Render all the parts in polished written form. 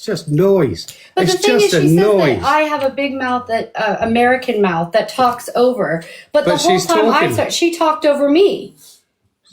just noise. But it's the thing just is, a she noise. says that I have a big mouth, that American mouth that talks over. But the whole she's time she talked over me.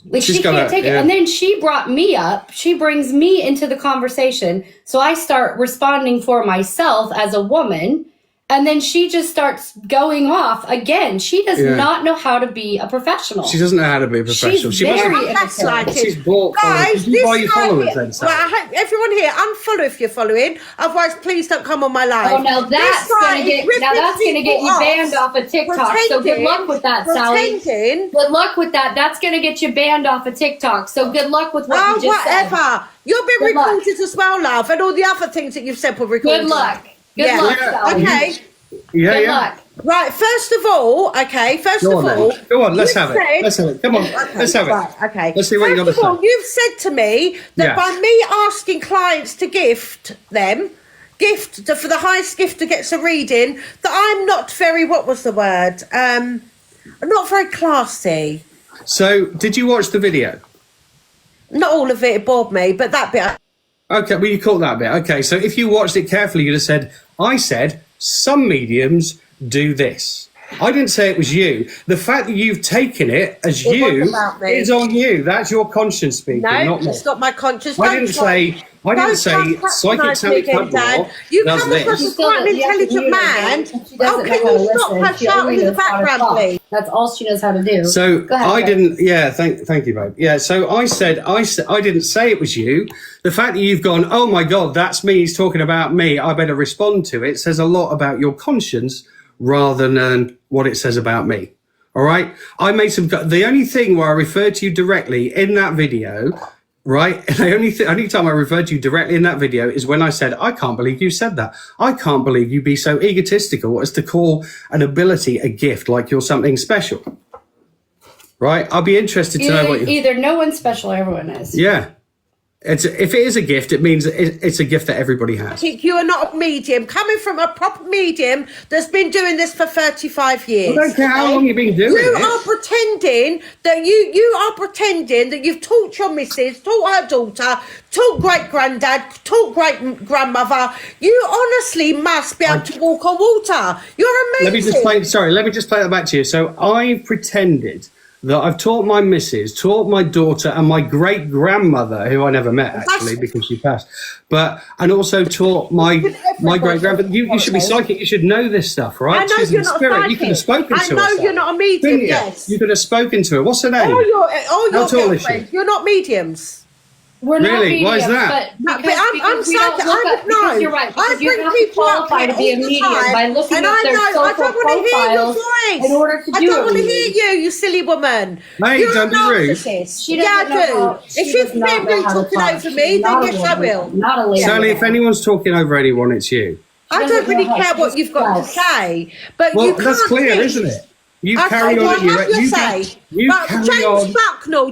Like she can't take it. And then she brought me up. She brings me into the conversation. So I start responding for myself as a woman. And then she just starts going off again. She does not know how to be a professional. She doesn't know how to be a professional. She's very gaslighted. She's bought. Guys, Did you buy your followers then, Sally? Well, I hope everyone here, unfollow if you're following. Otherwise, please don't come on my live. Oh, now that's going to get you banned off of TikTok. So good luck with that, Sally. Good luck with that. That's going to get you banned off of TikTok. So good luck with what you just said. You've been recorded as well, love, and all the other things that you've said were recorded. Good luck. Good luck, Sally. Okay. Good luck. Right, first of all, go on, let's have it. Let's have it. Come on, let's have it. Right, okay. Let's see what you got to say. You've said to me that by me asking clients to gift for the highest gifter gets a reading, that I'm not very, what was the word? Not very classy. So, did you watch the video? Not all of it bored me, but that bit. Okay, well, you caught that bit. Okay, so if you watched it carefully, you'd have said, I said, some mediums do this. I didn't say it was you. The fact that you've taken it as you is on you. That's your conscience speaking, not me. It's not my conscience. I didn't say Psychic Sally Cudmore You does come across this. as quite an intelligent man. Oh, can you stop her shouting in the background, please? That's all she knows how to do. So I didn't. Yeah, thank you, babe. Yeah. So I said I didn't say it was you. The fact that you've gone, oh my God, that's me. He's talking about me. I better respond to it. Says a lot about your conscience rather than what it says about me. All right. I made the only thing where I referred to you directly in that video. Right. And the only time I referred to you directly in that video is when I said, I can't believe you said that. I can't believe you'd be so egotistical as to call an ability a gift like you're something special. Right. I'll be interested to know what either no one's special or everyone is. Yeah. If it is a gift, it means it's a gift that everybody has. You are not a medium. Coming from a proper medium that's been doing this for 35 years. I don't care how long you've been doing it. You are pretending that you've taught your missus, taught her daughter, taught great-granddad, taught great-grandmother. You honestly must be able to walk on water. You're amazing. Let me just play that back to you. So I've pretended that I've taught my missus, taught my daughter and my great-grandmother, who I never met actually because she passed, and also taught my great-grandmother. You should be psychic. You should know this stuff, right? I know you're not psychic. You could have spoken to her. I know you're not a medium, yes. You could have spoken to her. What's her name? All your girlfriends. You're not mediums. We're not really? Why is that? I'm psychic. I would know. You're right. I you bring have people to up qualify to be a medium by looking and at their social profiles in order to do it. I don't want to hear you silly woman. Hey, don't be rude. She doesn't know. If she's been talking over me, then yes, I will. Not a lady. Sally, if anyone's talking over anyone, it's you. I don't really care what you've got to say, but you can't. That's clear, isn't it? You carry on.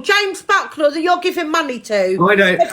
James Bucknell, that you're giving money to.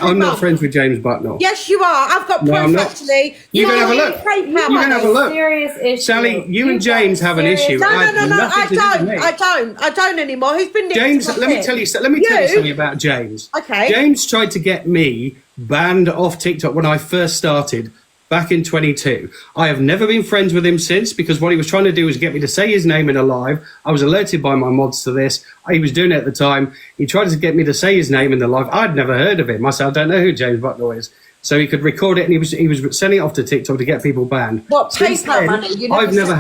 I'm not friends with James Bucknell. Yes, you are. I've got proof actually. You can have a look. You can have a look. Serious issue. Sally, you and James have an issue. No. I don't anymore. Who's been James? Let me tell you something about James. Okay. James tried to get me banned off TikTok when I first started. Back in 22. I have never been friends with him since because what he was trying to do was get me to say his name in a live. I was alerted by my mods to this. He was doing it at the time. He tried to get me to say his name in the live. I'd never heard of him. I said, I don't know who James Bucknell is. So he could record it and he was sending it off to TikTok to get people banned. What, PayPal money? I've never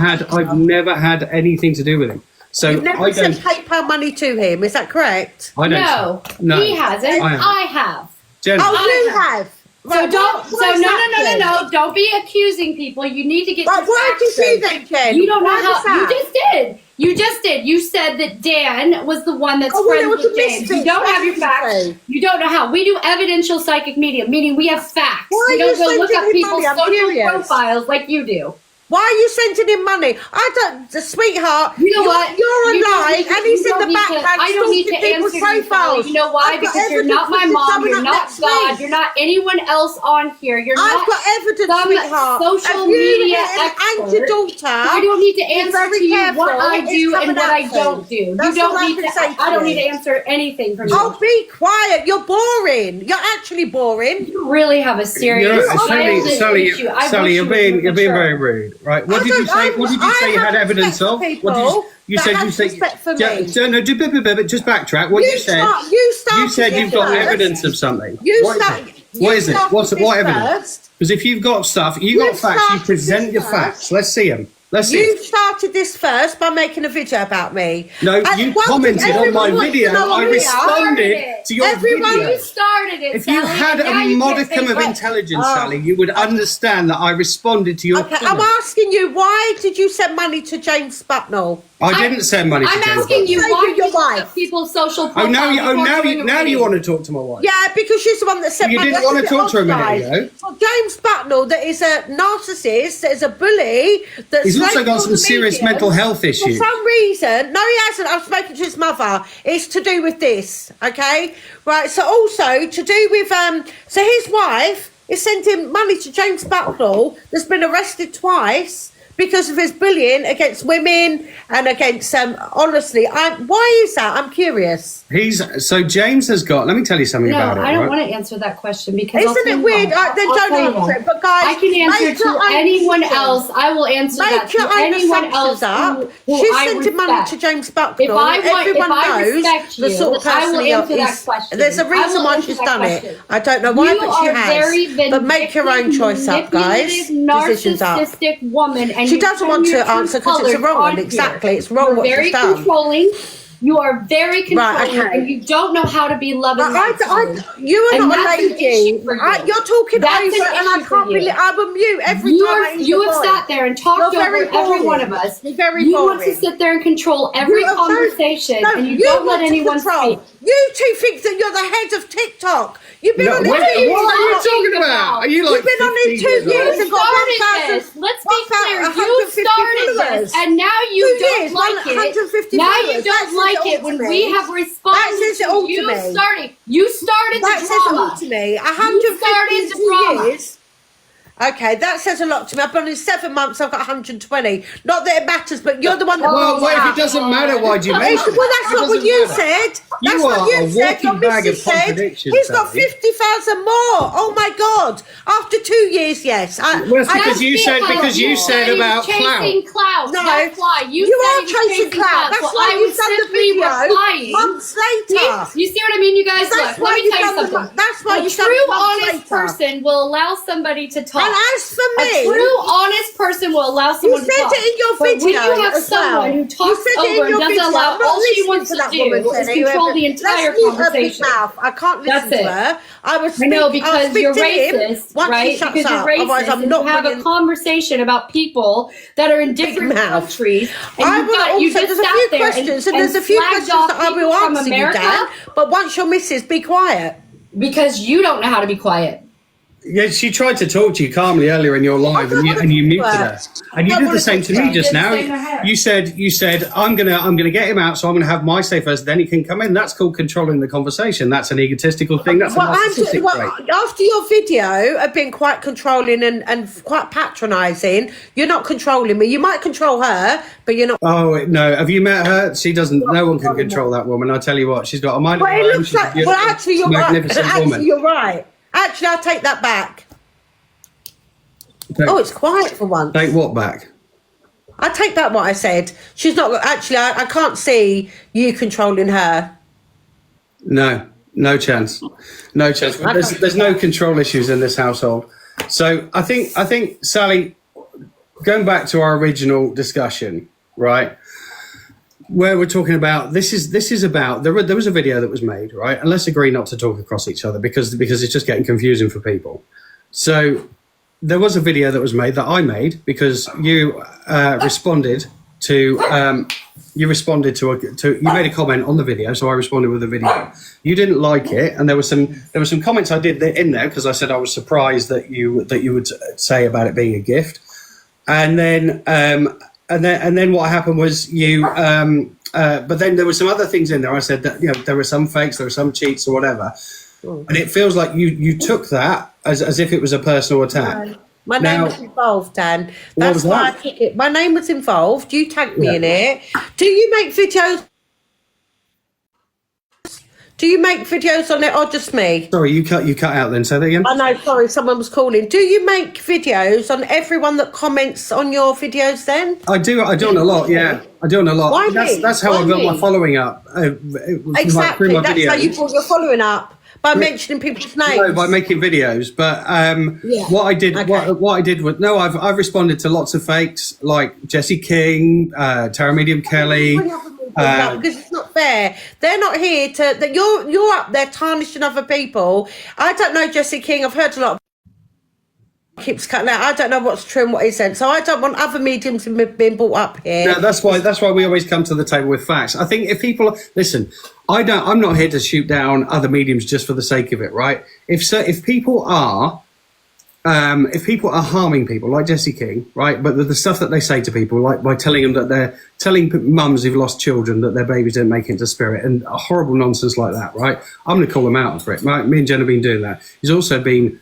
had anything to do with him. So you've never sent PayPal money to him, is that correct? No, he hasn't. I have. Jen, you have. Right, no. Don't be accusing people. You need to get. Why did you do that, Jen? You don't know how. You just did. You said that Dan was the one that's friends with James. You don't have your facts. You don't know how. We do evidential psychic medium, meaning we have facts. We don't go look up people's social profiles like you do. Why are you sending him money? I don't, sweetheart. You know what? You're You don't alive, need to- and he's you in the don't need to- background I don't need to stalking people's answer you, Sally. profiles. You know why? I've got Because you're evidence not my of this mom. coming You're up not next God. week. You're not anyone else on here. You're I've not got evidence, some sweetheart. social If you media and expert. your daughter, I don't need to answer very to you careful. what I It's do coming and what out I don't soon. do. You That's all don't I need can to. say to I don't you. need to answer anything from you. Oh, be quiet. You're boring. You're actually boring. You really have a serious Sally, issue. I Sally, wish you're you being would you're being mature. very rude, right? What I did you don't- say? What did you I say you have had evidence respect of? for What people you that said? have You said respect for me. just backtrack. What you said? You You said you've got first. evidence of something. You What is start. it? What is it? What's started what this evidence? first. Because if you've got stuff, you You got facts. You started present this your first. facts. Let's see them. Let's see. You started this first by making a video about me. No, And you one thing commented on my everyone wants to video. know I on responded here. to your Everyone video. You started it. If you Sally, had and a now you can't modicum take of credit. intelligence, Oh. Sally, you would understand that I responded to your Okay, I'm comment. asking you, why did you send money to James Bucknell? I didn't send money to I'm James asking you Say why to your you look wife. at people's social Oh, profiles. now before you want to talk to my wife. Yeah, because she's the one that sent You money. didn't That's want a to bit talk to her a minute odd, ago. guys. Well, James Bucknell, that is a narcissist, that is a bully, that's He's also raped got all some the serious mediums. mental health For issues. some reason, no, he hasn't. I've spoken to his mother. It's to do with this, okay? Right. So also to do with so his wife is sending money to James Bucknell, that's been arrested twice because of his bullying against women and against honestly, why is that? I'm curious. So James has got. Let me tell you something No, about it. I don't right? want to answer that question because I'll Isn't tell it you weird? why. Then I'll don't tell you answer why. it. But guys, I can answer make your to own anyone decision. else. I will answer that Make your to own anyone else assumptions up. who She's I sending money respect. to James If Bucknell. I want, Everyone if I knows respect the you, sort of I person will he answer that is. question. There's a I reason will why answer she's that done question. it. I don't know why, You but she are very has. But make your own choice up, guys. Decisions up. Narcissistic woman, and She you doesn't turn want your to true answer 'cause it's colors a wrong one. on Exactly, here. it's wrong You're what very she's done. controlling. You are very controlling, okay. and you don't know how to be loving. You are And not a that's an lady. issue for you. You're talking That's over, an and I issue for can't you. believe I'm a mute every time I hear You your have voice. sat there and talked You're very over every boring. one of us. You're very You want to boring. sit there and control every You are conversation, no, and you don't let want to anyone control. speak. You two think that you're the head of TikTok. You've been No, on it what 2 are years. you talking talking about? about? Are you like You've been on it 15 2 years years old? and got started 1,000. this. Let's be clear. You 150 started followers. this, and now you 2 don't years, like it. 150 Now you followers. That don't says like it it all when to me. we have responded That says it all to to you me. starting. You started That the says a drama. lot to me. started 150 the drama. years. Okay, that says a lot to me. I've been in 7 months. I've got 120. Not that it matters, but you're the one that. Well, brought wait, if up. it doesn't matter, why'd you Well, mention it? that's It not what doesn't you matter. said. You That's are what you a said. Your walking bag missus of said. contradictions, He's got Sally. 50,000 more. Oh my God! After 2 years, yes. Well, it's because you said he about was chasing clout. No, That's why you you said are he was chasing clout. That's So why I you've was done the simply video replying. months later. You see what I mean, you guys? That's Look, why let me you've tell you done the- something. that's why a you've done true, it months honest later. person will allow somebody to talk. And as for A me, true, honest person will allow you someone to said talk. it in your But when video you have as someone well. who You talks said it in over and your doesn't video. allow, I'm not all she listening wants to to that do woman, is Jenny, control whoever- the entire Let's mute her big conversation. mouth. I can't listen That's to it. her. I was I know I'll because speak you're to him racist, once right? he shuts Because you're up. racist, Otherwise, I'm and not you have bringing. a conversation about people that are in different mouth. countries. And I you will got, you also, just there's a sat few there questions, and and there's a few flagged questions off that I will people from answer you, America Dan. But once your missus, be quiet. because you don't know how to be quiet. Yeah, she tried to talk to you calmly earlier in your live, and you muted her. And you I did don't the same to wanna me just talk to her. now. Did the same to her. You said I'm gonna get him out, so I'm gonna have my say first. Then he can come in. That's called controlling the conversation. That's an egotistical thing. That's a narcissistic trait. After your video of being quite controlling and quite patronising, you're not controlling me. You might control her, but you're not. Oh no! Have you met her? She doesn't. No one can control that woman. I tell you what, she's got a mind. But of it her own. looks She's a like. beautiful, Well, actually, you're right. magnificent Actually, woman. you're right. Actually, I'll take that back. Take, Oh, it's quiet for once. take what back? I take back what I said. She's not actually. I can't see you controlling her. No, no chance. No chance. There's no control issues in this household. So I think Sally, going back to our original discussion, right, where we're talking about this is about there was a video that was made, right, and let's agree not to talk across each other because it's just getting confusing for people. So there was a video that was made that I made because you responded to you made a comment on the video, so I responded with a video. You didn't like it, and there were some comments I did in there because I said I was surprised that you would say about it being a gift. and then what happened was you. But then there were some other things in there. I said that there were some fakes, there were some cheats or whatever, and it feels like you took that as if it was a personal attack. My name was involved, Dan. That's why I took it. My name was involved. You tagged me in it. Do you make videos? Do you make videos on it or just me? Sorry, you cut out then. Say that again. I know, sorry, someone was calling. Do you make videos on everyone that comments on your videos then? I do on a lot, yeah. I do on a lot. Why that's how I built my following up. Exactly, my that's videos. how you brought your following up. By mentioning people's names. No, by making videos. But what I did, what I did was I've responded to lots of fakes like Jesse King, Tara Medium Kelly. Because it's not fair. They're not here to. That you're up there tarnishing other people. I don't know Jesse King. I've heard a lot. Keeps cutting out. I don't know what's true and what isn't. So I don't want other mediums being brought up here. No, that's why we always come to the table with facts. I think if people listen, I'm not here to shoot down other mediums just for the sake of it, right? If people are harming people like Jesse King, right? But the stuff that they say to people, like by telling them that they're telling mums who've lost children that their babies didn't make it into spirit and horrible nonsense like that, right? I'm going to call them out for it. Me and Jen have been doing that. He's also been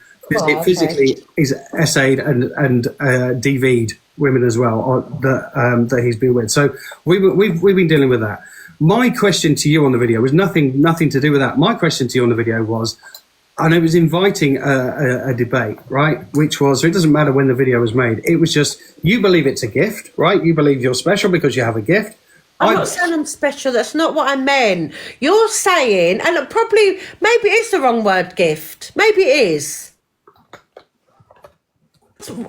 physically he's essayed and DV'd women as well that he's been with. So we've been dealing with that. My question to you on the video was nothing to do with that. My question to you on the video was, and it was inviting a debate, right? Which was, so it doesn't matter when the video was made. It was just, you believe it's a gift, right? You believe you're special because you have a gift. I'm not saying I'm special. That's not what I meant. You're saying, and maybe it's the wrong word, gift. Maybe it is.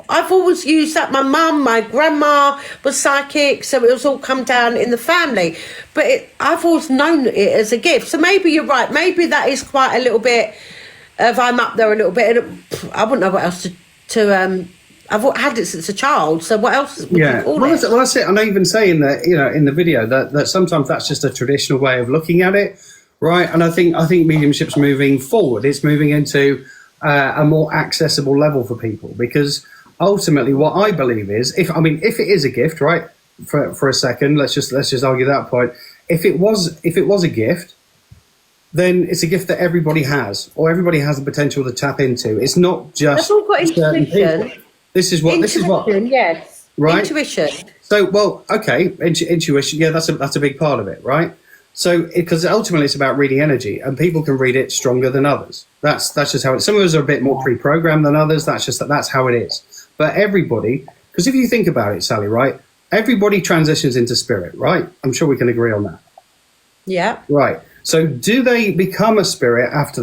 I've always used that. My mum, my grandma was psychic, so it was all come down in the family. But I've always known it as a gift. So maybe you're right. Maybe that is quite a little bit of I'm up there a little bit. And I wouldn't know what else to I've had it since a child. So what else would you call it? Well, that's it. And I even say in the video that sometimes that's just a traditional way of looking at it, right? And I think mediumship's moving forward. It's moving into a more accessible level for people, because ultimately what I believe is if it is a gift, right, for a second, let's just argue that point. If it was a gift, then it's a gift that everybody has, or everybody has the potential to tap into. It's not just that's all got intuition. This is what yes, right, intuition. So intuition, yeah, that's a big part of it, right? So, because ultimately it's about reading energy, and people can read it stronger than others. That's just how it. Some of us are a bit more pre-programmed than others. That's how it is. But everybody, because if you think about it, Sally, right? Everybody transitions into spirit, right? I'm sure we can agree on that. Yeah. Right. So, do they become a spirit after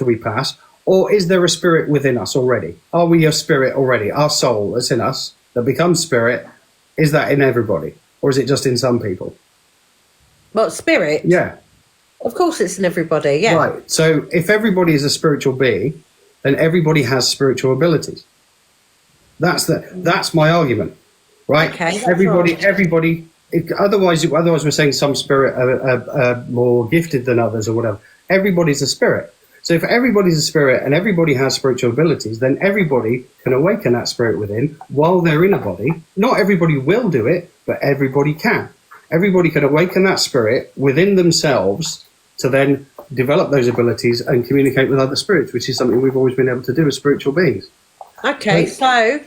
we pass, or is there a spirit within us already? Are we a spirit already? Our soul that's in us that becomes spirit, is that in everybody, or is it just in some people? What, spirit? Yeah. Of course it's in everybody, yeah. Right. So if everybody is a spiritual being, then everybody has spiritual abilities. That's my argument. Right? Okay. Everybody otherwise we're saying some spirit are more gifted than others or whatever. Everybody's a spirit. So if everybody's a spirit and everybody has spiritual abilities, then everybody can awaken that spirit within while they're in a body. Not everybody will do it, but everybody can. Everybody can awaken that spirit within themselves to then develop those abilities and communicate with other spirits, which is something we've always been able to do as spiritual beings. Okay, so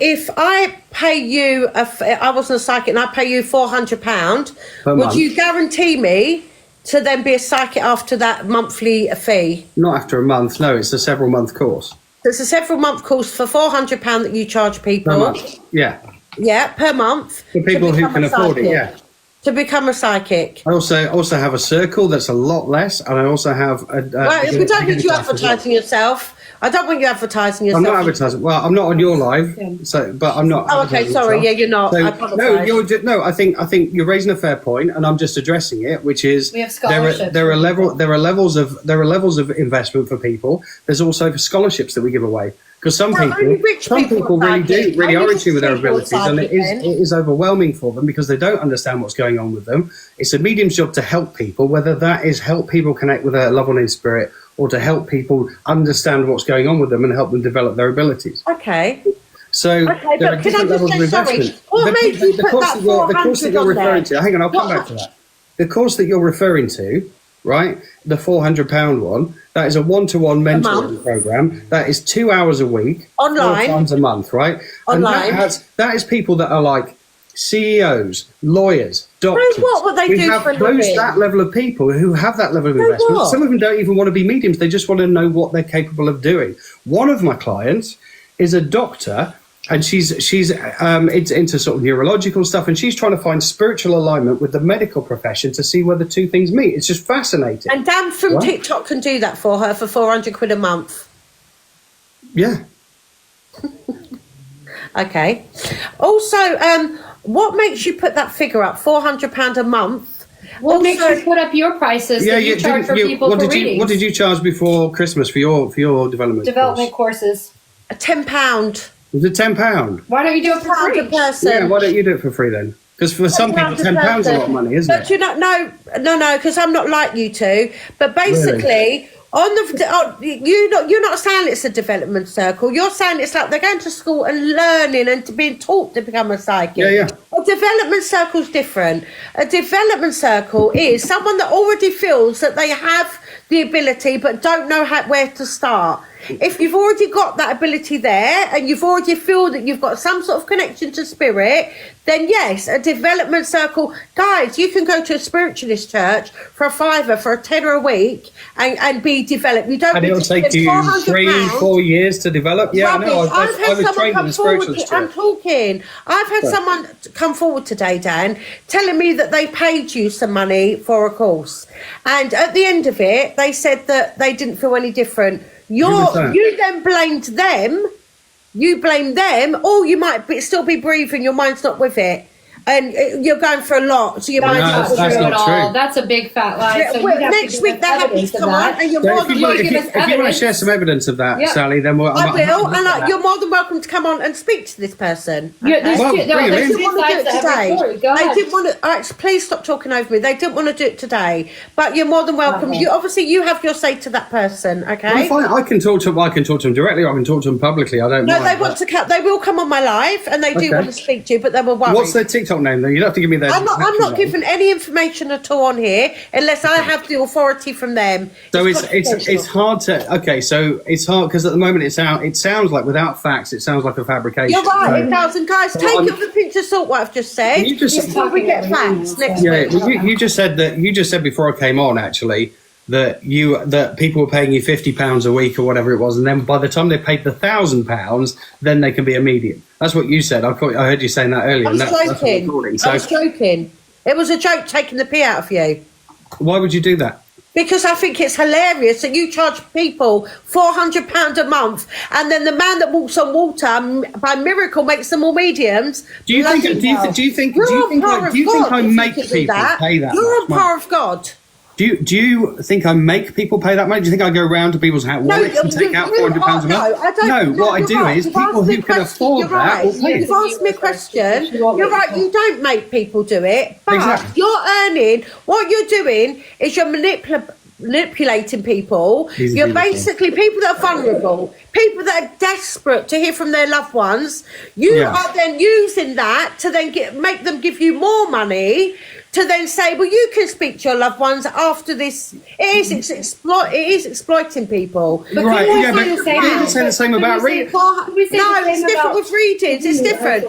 if I pay you, I wasn't a psychic, and I pay you £400, would you guarantee me to then be a psychic after that monthly fee? Not after a month, no, it's a several month course. It's a several month course for £400 that you charge people. Per month, yeah. Yeah, per month. For people who can afford it, yeah. To become a psychic. I also have a circle that's a lot less, and I also have a... we don't need you advertising yourself. I don't want you advertising yourself. I'm not advertising. Well, I'm not on your live, but I'm not. Oh, okay. Sorry. Yeah, you're not. So, I apologise. I think you're raising a fair point, and I'm just addressing it, which is we have scholarships. There are levels of investment for people. There's also scholarships that we give away, because some people really are in tune with their abilities, and it is overwhelming for them because they don't understand what's going on with them. It's a medium's job to help people, whether that is help people connect with a loved one in spirit, or to help people understand what's going on with them and help them develop their abilities. Okay. So Okay, there are but can I different just levels say, of sorry, investment. what made you put course that the course that 400 you're on referring there? to, hang on, I'll come back to that. The course that you're referring to, right, the £400 one, that is a one-to-one mentoring month. program. That is 2 hours a week, Online. 4 times a month, right? Online. And that is people that are like CEOs, lawyers, doctors. what would they we do have for a close living? that level of people who have that level of investment. what? Some of them don't even want to be mediums. They just want to know what they're capable of doing. One of my clients is a doctor, and she's into sort of neurological stuff, and she's trying to find spiritual alignment with the medical profession to see where the two things meet. It's just fascinating. And Dan from Right. TikTok can do that for her for 400 quid a month. Yeah. Okay. Also, what makes you put that figure up? £400 a month. What Also, makes you put up your prices that you charge for people for readings? What did you charge before Christmas for your development courses? £10. Was it £10? Why don't you do it for £10 a free? person. Yeah, why don't you do it for free then? Because for some people, £10 is a lot of money, isn't But it? you know, no, because I'm not like you two. But basically, you're not saying it's a development circle. You're saying it's like they're going to school and learning and being taught to become a psychic. Yeah. A development circle is different. A development circle is someone that already feels that they have the ability but don't know where to start. If you've already got that ability there and you've already feel that you've got some sort of connection to spirit, then yes, a development circle. Guys, you can go to a spiritualist church for a £5 for a £10 a week and be developed. You don't. And it'll take you £3-4 years to develop. Yeah, I know. I was trained in a spiritualist church. I'm talking. I've had someone come forward today, Dan, telling me that they paid you some money for a course, and at the end of it, they said that they didn't feel any different. You then blamed them. You blame them, or you might still be breathing. Your mind's not with it, and you're going for a lot. So your mind's not with that's it. not true. That's a big fat lie. So Well, next week that happens to come on, and you're So more if than you want welcome. to share some evidence of that, Yep. Sally, then we'll. I will, and you're more than welcome to come on and speak to this person. Yeah, okay? Well, bring there's it in. two They didn't want to do sides it to every today. story. Go They ahead. didn't want to. Please stop talking over me. They didn't want to do it today, but you're more than welcome. Okay. You obviously you have your say to that person. Okay. Well, fine. I can talk to them directly, or I can talk to them publicly. I don't No, mind. they want to come. They will come on my live, and they do Okay. want to speak to you, but they were worried. What's their TikTok name? Then you don't have to give me their. I'm not actual name. giving any information at all on here unless I have the authority from them. So it's confidential. hard to so it's hard because at the moment it sounds like without facts it sounds like a fabrication. You're right, So- it does. And guys, take it with a pinch of salt. What I've just said. You just- Until we get facts next Yeah, week. well, you just said before I came on actually that people were paying you £50 a week or whatever it was, and then by the time they paid the £1,000, then they can be a medium. That's what you said. I heard you saying that earlier. I was and that's what I'm joking. recording. I was joking. It was a joke taking the pee out of you. Why would you do that? Because I think it's hilarious that you charge people £400 a month, and then the man that walks on water by miracle makes them all mediums. Do you think I make You're people pay that You're much on money? par of God. Do you think I make people pay that money? Do you think I go around to people's wallets and take out £400 a month? No, I don't. No, what I you're do right. is You've people asked me who a can question. afford You're that right. will pay. You've asked me a question. You're right. You don't make people do it, but Exactly. you're earning. What you're doing is you're manipulating people. Easy You're peasy. basically people that are vulnerable, people that are desperate to hear from their loved ones. You Yeah. are then using that to then make them give you more money. To then say, well, you can speak to your loved ones after this. It is exploiting people. But Right, can we yeah, say but the same you didn't say the same about reading. No, it's different with readings. It's different.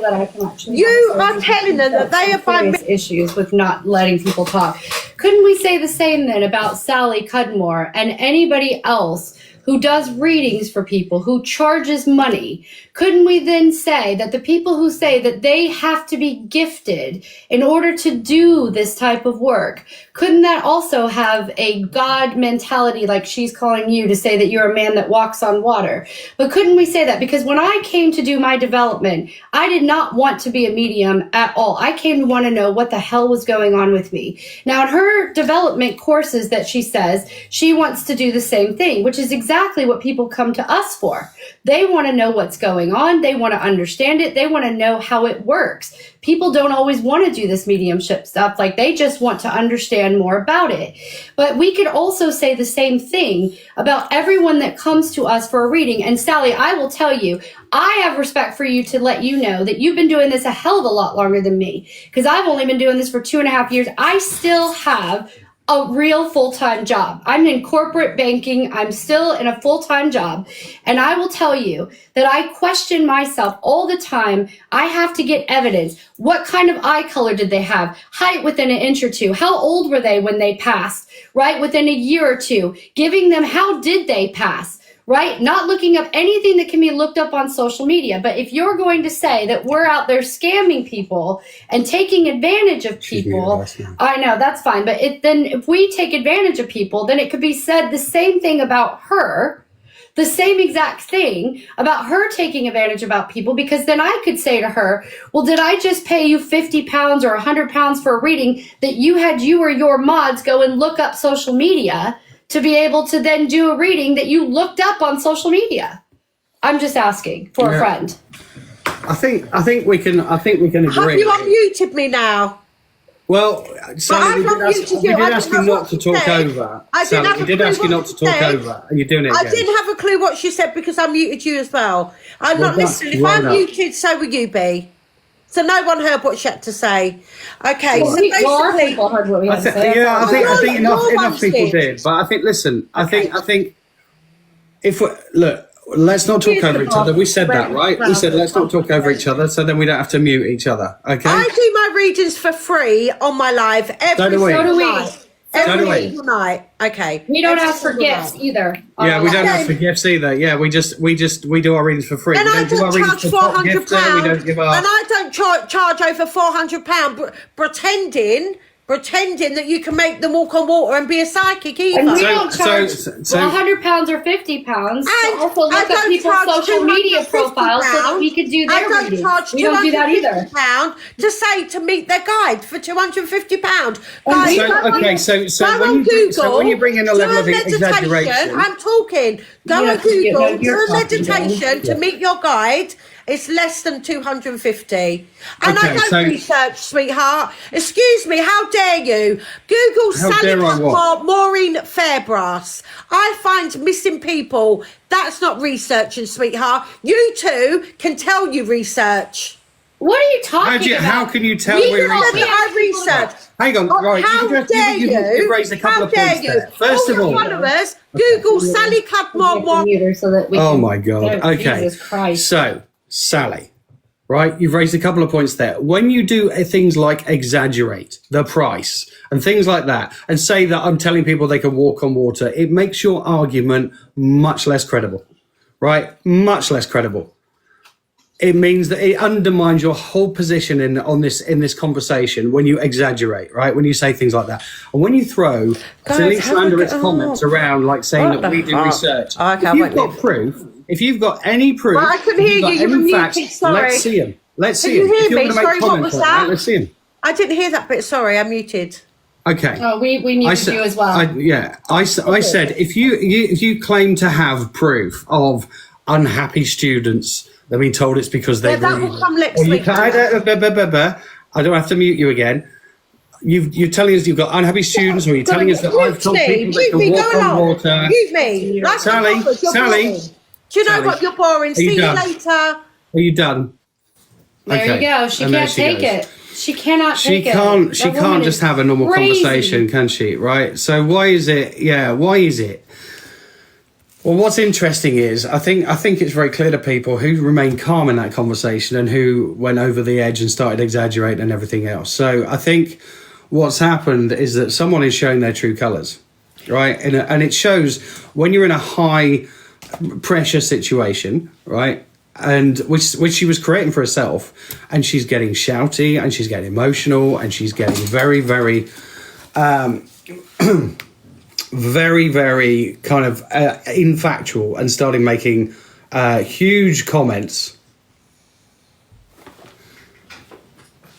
You are telling them that they are by issues with not letting people talk. Couldn't we say the same then about Sally Cudmore and anybody else who does readings for people, who charges money? Couldn't we then say that the people who say that they have to be gifted in order to do this type of work, couldn't that also have a God mentality, like she's calling you to say that you're a man that walks on water? But couldn't we say that? Because when I came to do my development, I did not want to be a medium at all. I came to want to know what the hell was going on with me. Now, in her development courses that she says, she wants to do the same thing, which is exactly exactly what people come to us for. They want to know what's going on. They want to understand it. They want to know how it works. People don't always want to do this mediumship stuff. Like, they just want to understand more about it. But we could also say the same thing about everyone that comes to us for a reading. And Sally, I will tell you, I have respect for you to let you know that you've been doing this a hell of a lot longer than me, because I've only been doing this for 2.5 years. I still have a real full-time job. I'm in corporate banking. I'm still in a full-time job. And I will tell you that I question myself all the time. I have to get evidence. What kind of eye color did they have? Height within an inch or two. How old were they when they passed? Right? Within a year or two. Giving them, how did they pass? Right? Not looking up anything that can be looked up on social media. But if you're going to say that we're out there scamming people and taking advantage of people, I know that's fine. But then if we take advantage of people, then it could be said the same thing about her, the same exact thing about her taking advantage about people, because then I could say to her, well, did I just pay you 50 pounds or 100 pounds for a reading that you or your mods go and look up social media to be able to then do a reading that you looked up on social media? I'm just asking for a friend. I think we can agree. Have you unmuted me now? Well, Sally, we did ask you not to talk over. Sally, we did ask you not to talk over, and you're doing it again. I didn't have a clue what she said because I muted you as well. I'm not listening. If I'm muted, so will you be. So no one heard what she had to say. Okay, well, so basically, people heard what we had to say. Yeah, I think enough people did. But I think, listen, I think if we look, let's not talk over each other. We said that, right? We said let's not talk over each other, so then we don't have to mute each other. Okay. I do my readings for free on my live every single night. Every single night. Okay. We don't ask for gifts either. Yeah, we don't ask for gifts either. Yeah, we do our readings for free. And I don't charge £400. And I don't charge over £400 pretending that you can make them walk on water and be a psychic either. And we don't charge £100 or £50. And also look at people's social media profiles so that we could do their readings. We don't do that either. To say to meet their guide for £250. So when you bring in a level of exaggeration, I'm talking. Go on Google, do a meditation to meet your guide. It's less than 250. And I don't research, sweetheart. Excuse me, how dare you? Google Sally Cudmore, Maureen Fairbrass. I find missing people. That's not researching, sweetheart. You two can tell you research. What are you talking about? How can you tell we research? I research. Hang on, right. How dare you? You've raised a couple of points there. First of all, followers, Google Sally Cudmore. Oh my God. Okay. Jesus Christ. So, Sally, right? You've raised a couple of points there. When you do things like exaggerate the price and things like that, and say that I'm telling people they can walk on water, it makes your argument much less credible, right? Much less credible. It means that it undermines your whole position in this conversation when you exaggerate, right? When you say things like that, and when you throw silly slanderous comments around, like saying that we do research. If you've got proof, if you've got any proof, I can hear you. You were muted. Sorry. Let's see him. Let's see him. Can you hear me? Sorry, what was that? Let's see him. I didn't hear that bit. Sorry, I'm muted. Okay. Oh, we muted you as well. I said if you claim to have proof of unhappy students, they've been told it's because they've that will come next week. I don't have to mute you again. You're telling us you've got unhappy students, or you're telling us that I've told people they can walk on water. Mute me. Sally. Do you know what? You're boring. See you later. Are you done? There you go. She can't take it. She cannot take it. She can't just have a normal conversation, can she? Right? So why is it? Yeah, why is it? Well, what's interesting is I think it's very clear to people who remained calm in that conversation and who went over the edge and started exaggerating and everything else. So I think what's happened is that someone is showing their true colours, right? And it shows when you're in a high pressure situation, right? And which she was creating for herself, and she's getting shouty and she's getting emotional and she's getting very, very very, very kind of infactual and starting making huge comments.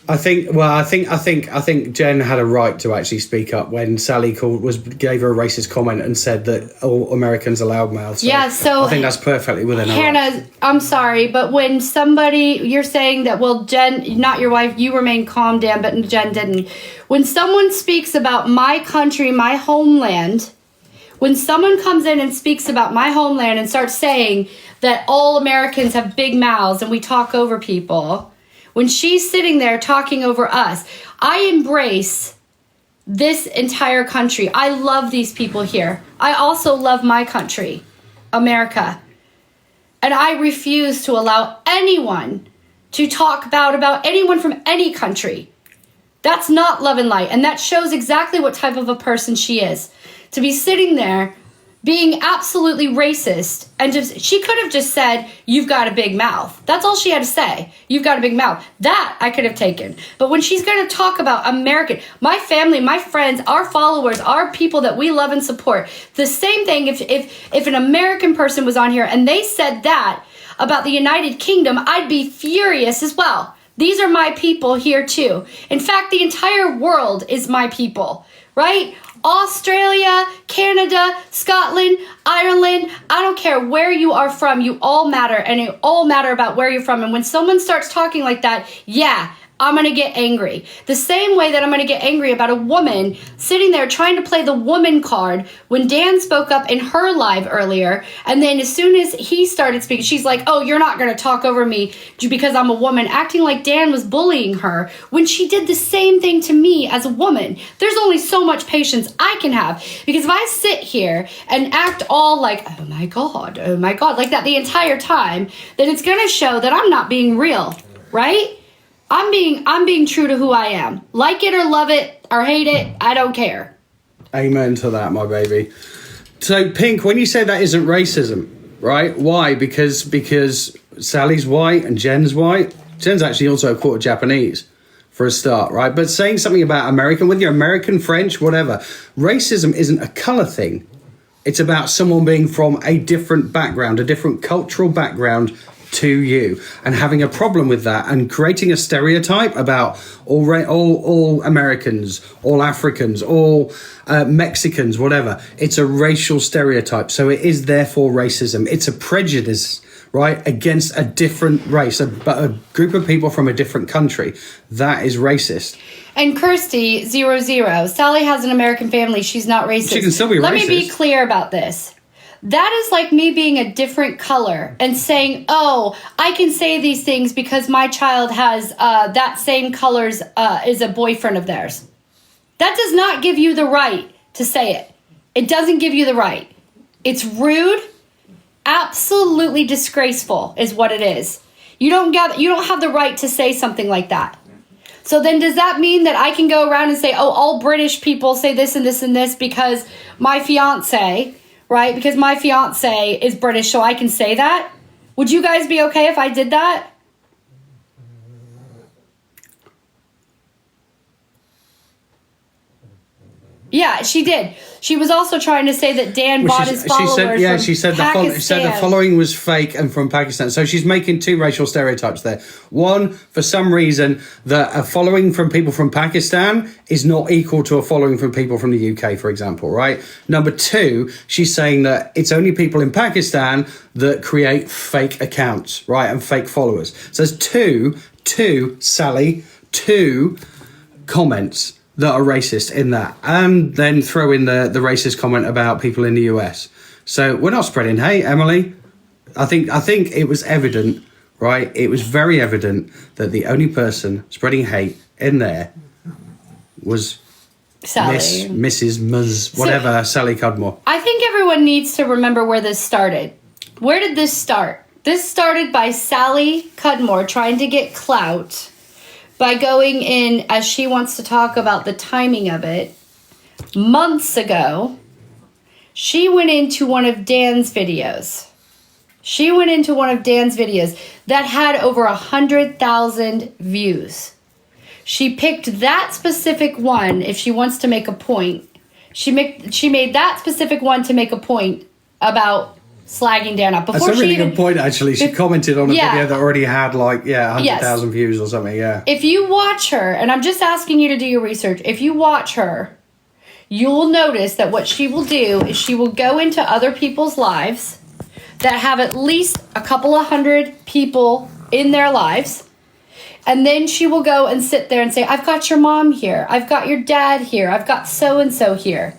I think Jen had a right to actually speak up when Sally gave her a racist comment and said that all Americans are loudmouths. So I think that's perfectly within her Hannah, right. I'm sorry, but when you're saying that, well, Jen, not your wife, you remained calm, Dan, but Jen didn't. When someone speaks about my country, my homeland, when someone comes in and speaks about my homeland and starts saying that all Americans have big mouths and we talk over people, when she's sitting there talking over us, I embrace this entire country. I love these people here. I also love my country, America. And I refuse to allow anyone to talk about anyone from any country. That's not love and light. And that shows exactly what type of a person she is. To be sitting there being absolutely racist, and she could have just said, you've got a big mouth. That's all she had to say. You've got a big mouth. That I could have taken. But when she's going to talk about American, my family, my friends, our followers, our people that we love and support, the same thing if an American person was on here and they said that about the United Kingdom, I'd be furious as well. These are my people here too. In fact, the entire world is my people, right? Australia, Canada, Scotland, Ireland, I don't care where you are from, you all matter, and you all matter about where you're from. And when someone starts talking like that, yeah, I'm going to get angry. The same way that I'm going to get angry about a woman sitting there trying to play the woman card when Dan spoke up in her live earlier. And then as soon as he started speaking, she's like, oh, you're not going to talk over me because I'm a woman, acting like Dan was bullying her when she did the same thing to me as a woman. There's only so much patience I can have, because if I sit here and act all like, oh my God, like that the entire time, then it's going to show that I'm not being real, right? I'm being true to who I am. Like it or love it or hate it, I don't care. Amen to that, my baby. So, Pink, when you say that isn't racism, right? Why? Because Sally's white and Jen's white. Jen's actually also a quarter Japanese, for a start, right? But saying something about American, whether you're American, French, whatever, racism isn't a colour thing. It's about someone being from a different background, a different cultural background to you, and having a problem with that and creating a stereotype about all Americans, all Africans, all Mexicans, whatever. It's a racial stereotype, so it is therefore racism. It's a prejudice, right, against a different race, a group of people from a different country. That is racist. And Kirsty 00, Sally has an American family. She's not racist. She can still be racist. Let me be clear about this. That is like me being a different color and saying, oh, I can say these things because my child has that same color's is a boyfriend of theirs. That does not give you the right to say it. It doesn't give you the right. It's rude, absolutely disgraceful is what it is. You don't have the right to say something like that. So then does that mean that I can go around and say, oh, all British people say this and this and this because my fiance... right? Because my fiance is British, so I can say that. Would you guys be okay if I did that? Yeah, she did. She was also trying to say that Dan bought his followers. She said the following was fake and from Pakistan. So she's making two racial stereotypes there. One, for some reason, that a following from people from Pakistan is not equal to a following from people from the UK, for example, right? Number two, she's saying that it's only people in Pakistan that create fake accounts, right, and fake followers. So there's two comments that are racist in that, and then throw in the racist comment about people in the US. So we're not spreading hate, Emily. I think it was evident, right? It was very evident that the only person spreading hate in there was Sally. Mrs. Ms. whatever, Sally Cudmore. I think everyone needs to remember where this started. Where did this start? This started by Sally Cudmore trying to get clout by going in, as she wants to talk about the timing of it, months ago. She went into one of Dan's videos. That had over 100,000 views. She picked that specific one if she wants to make a point. She made that specific one to make a point about slagging Dan off. That's a really good point, actually. She commented on a video that already had 100,000 views or something, If you watch her, and I'm just asking you to do your research, if you watch her, you'll notice that what she will do is she will go into other people's lives that have at least a couple of hundred people in their lives. And then she will go and sit there and say, I've got your mom here. I've got your dad here. I've got so-and-so here.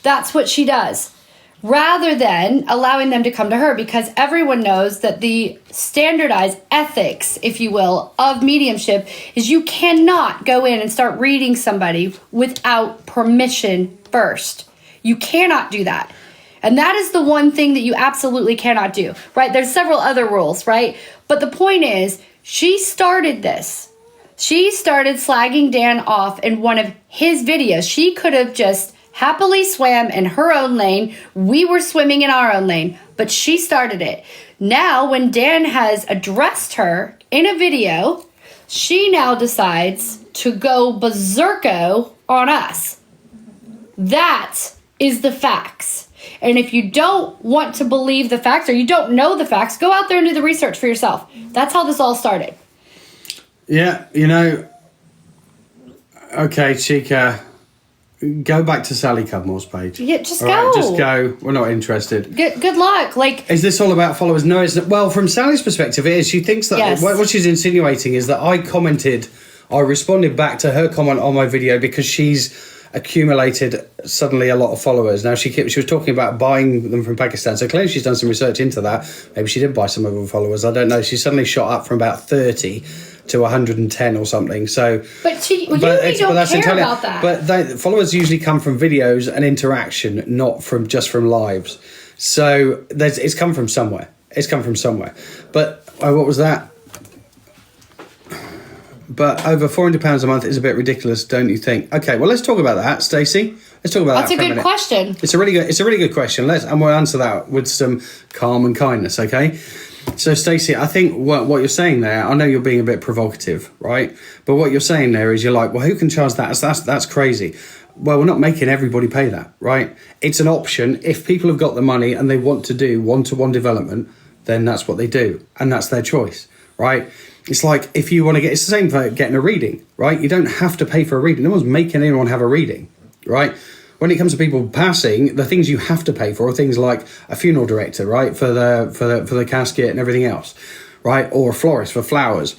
That's what she does. Rather than allowing them to come to her, because everyone knows that the standardized ethics, if you will, of mediumship is you cannot go in and start reading somebody without permission first. You cannot do that. And that is the one thing that you absolutely cannot do, right? There's several other rules, right? But the point is, she started this. She started slagging Dan off in one of his videos. She could have just happily swam in her own lane. We were swimming in our own lane, but she started it. Now, when Dan has addressed her in a video, she now decides to go berserko on us. That is the facts. And if you don't want to believe the facts or you don't know the facts, go out there and do the research for yourself. That's how this all started. Yeah, okay, Chica, go back to Sally Cudmore's page. Yeah, just all go. Right, just go. We're not interested. Good luck. Is this all about followers? No, it's not. Well, from Sally's perspective, it is. She thinks that what she's insinuating is that I responded back to her comment on my video because she's accumulated suddenly a lot of followers. Now she was talking about buying them from Pakistan, so clearly she's done some research into that. Maybe she did buy some of her followers, I don't know. She suddenly shot up from about 30 to 110 or something. So but don't care about that. But followers usually come from videos and interaction, not from lives. So it's come from somewhere. But what was that? But over £400 a month is a bit ridiculous, don't you think? Okay, well, let's talk about that, Stacey. Let's talk about that. That's a good question. It's a really good question. And we'll answer that with some calm and kindness. Okay. So, Stacey, I think what you're saying there, I know you're being a bit provocative, right? But what you're saying there is you're like, well, who can charge that? That's crazy. Well, we're not making everybody pay that, right? It's an option. If people have got the money and they want to do one-to-one development, then that's what they do, and that's their choice, right? It's like if you want to get, it's the same for getting a reading, right? You don't have to pay for a reading. No one's making anyone have a reading, right? When it comes to people passing, the things you have to pay for are things like a funeral director, right? For the casket and everything else, right? Or a florist for flowers.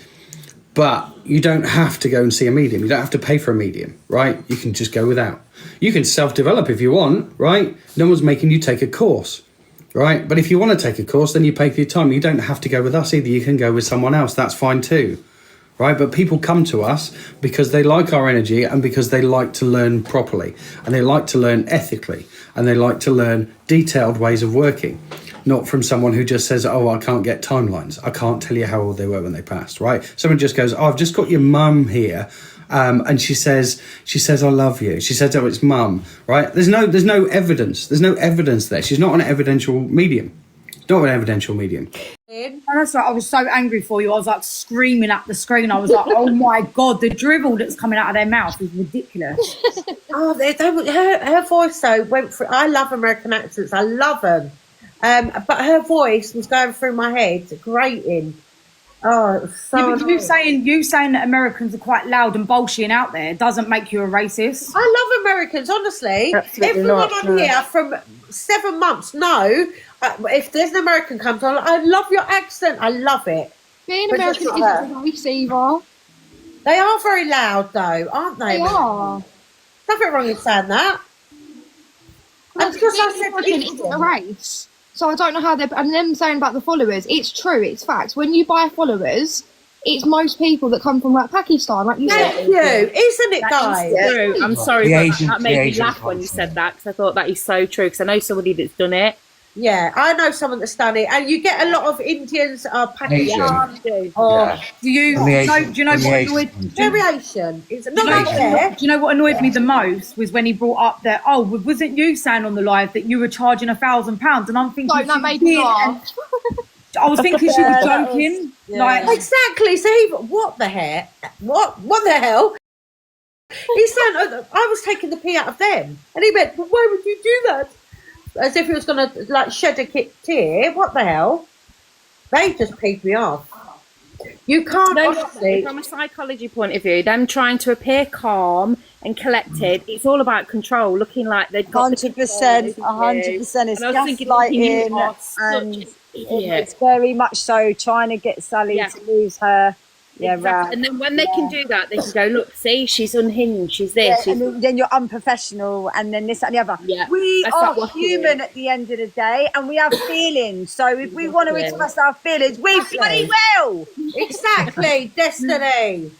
But you don't have to go and see a medium. You don't have to pay for a medium, right? You can just go without. You can self-develop if you want, right? No one's making you take a course. Right, but if you want to take a course, then you pay for your time. You don't have to go with us either. You can go with someone else. That's fine too. Right, but people come to us because they like our energy and because they like to learn properly and they like to learn ethically and they like to learn detailed ways of working. Not from someone who just says, oh, I can't get timelines. I can't tell you how old they were when they passed, right? Someone just goes, oh, I've just got your mum here. And she says, I love you. She says, oh, it's mum, right? There's no evidence. There's no evidence there. She's not an evidential medium. Not an evidential medium. And that's right. I was so angry for you. I was like screaming at the screen. I was like, oh my God, the drivel that's coming out of their mouth is ridiculous. Her voice though went through. I love American accents. I love them. But her voice was going through my head, grating. Oh, it was so but you saying that Americans are quite loud and bullshitting out there doesn't make you a racist. I love Americans, honestly. Absolutely everyone not, on here from 7 months, no. If there's an American comes on, I love your accent. I love it. Being American isn't a race either. They are very loud, though, aren't they? They are. Nothing wrong with saying that. And because I said American isn't a race. So I don't know how they're... And them saying about the followers, it's true, it's facts. When you buy followers, it's most people that come from like Pakistan, like you said. Thank you. Isn't it, guys? True. I'm sorry, but that made me laugh when you said that, because I thought that is so true, because I know somebody that's done it. Yeah, I know someone that's done it, and you get a lot of Indians, Pakistan. Or do you know what annoyed? Variation. It's not like there. Do you know what annoyed me the most was when he brought up that wasn't you saying on the live that you were charging £1,000, and I'm thinking that made me laugh. I was thinking she was joking. Like exactly. See, what the heck? What the hell? He said I was taking the pee out of them, and he went, well, why would you do that? as if it was going to like shed a tear. What the hell? They just peed me off. You can't honestly. From a psychology point of view, them trying to appear calm and collected, it's all about control, looking like they've got 100%, 100%. It's gaslighting, and it's very much so trying to get Sally to lose her. Yeah, exactly. right. And then when they can do that, they can go, look, see, she's unhinged, she's this. Yeah, and then you're unprofessional, and then this that, and the other. Yeah, we are human at the end of the day, and we have feelings. So if we want to express our feelings, we bloody will. Exactly, Destiny.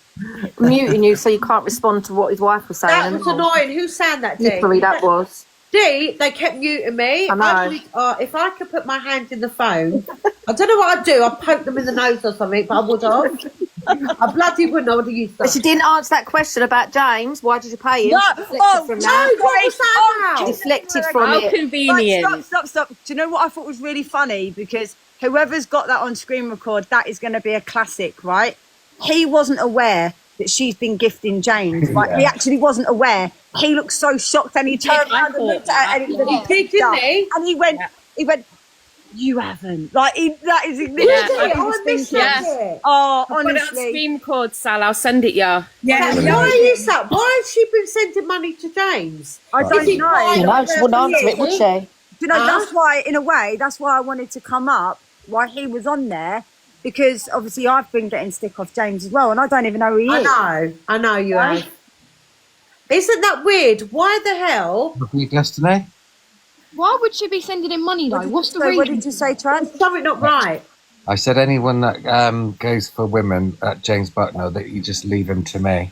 Muting you so you can't respond to what his wife was saying. That was annoying. Who sang that, Dee? Literally, that was. Dee, they kept muting me. I know. If I could put my hand in the phone, I don't know what I'd do. I'd poke them in the nose or something, but I would have. I bloody wouldn't. I would have used that. But she didn't answer that question about James. Why did you pay him? No, Deflected from How it. convenient. Right, stop. Do you know what I thought was really funny? Because whoever's got that on screen record, that is going to be a classic, right? He wasn't aware that she's been gifting James, right? Yeah. He actually wasn't aware. He looked so shocked, and he turned around and looked at her, and he went, you haven't. Like, that is exactly what he was thinking. Oh, honestly. Put it on screen record, Sal. I'll send it you. Yeah. Why is that? Why has she been sending money to James? I don't know. She wouldn't answer it, would she? You know, that's why, in a way, that's why I wanted to come up, why he was on there, because obviously I've been getting stick off James as well, and I don't even know who he is. I know you have. Isn't that weird? Why the hell? Destiny? Why would she be sending him money though? What's the reason? What did you say, Trent? Something not right. I said anyone that goes for women at James Bucknell, that you just leave him to me.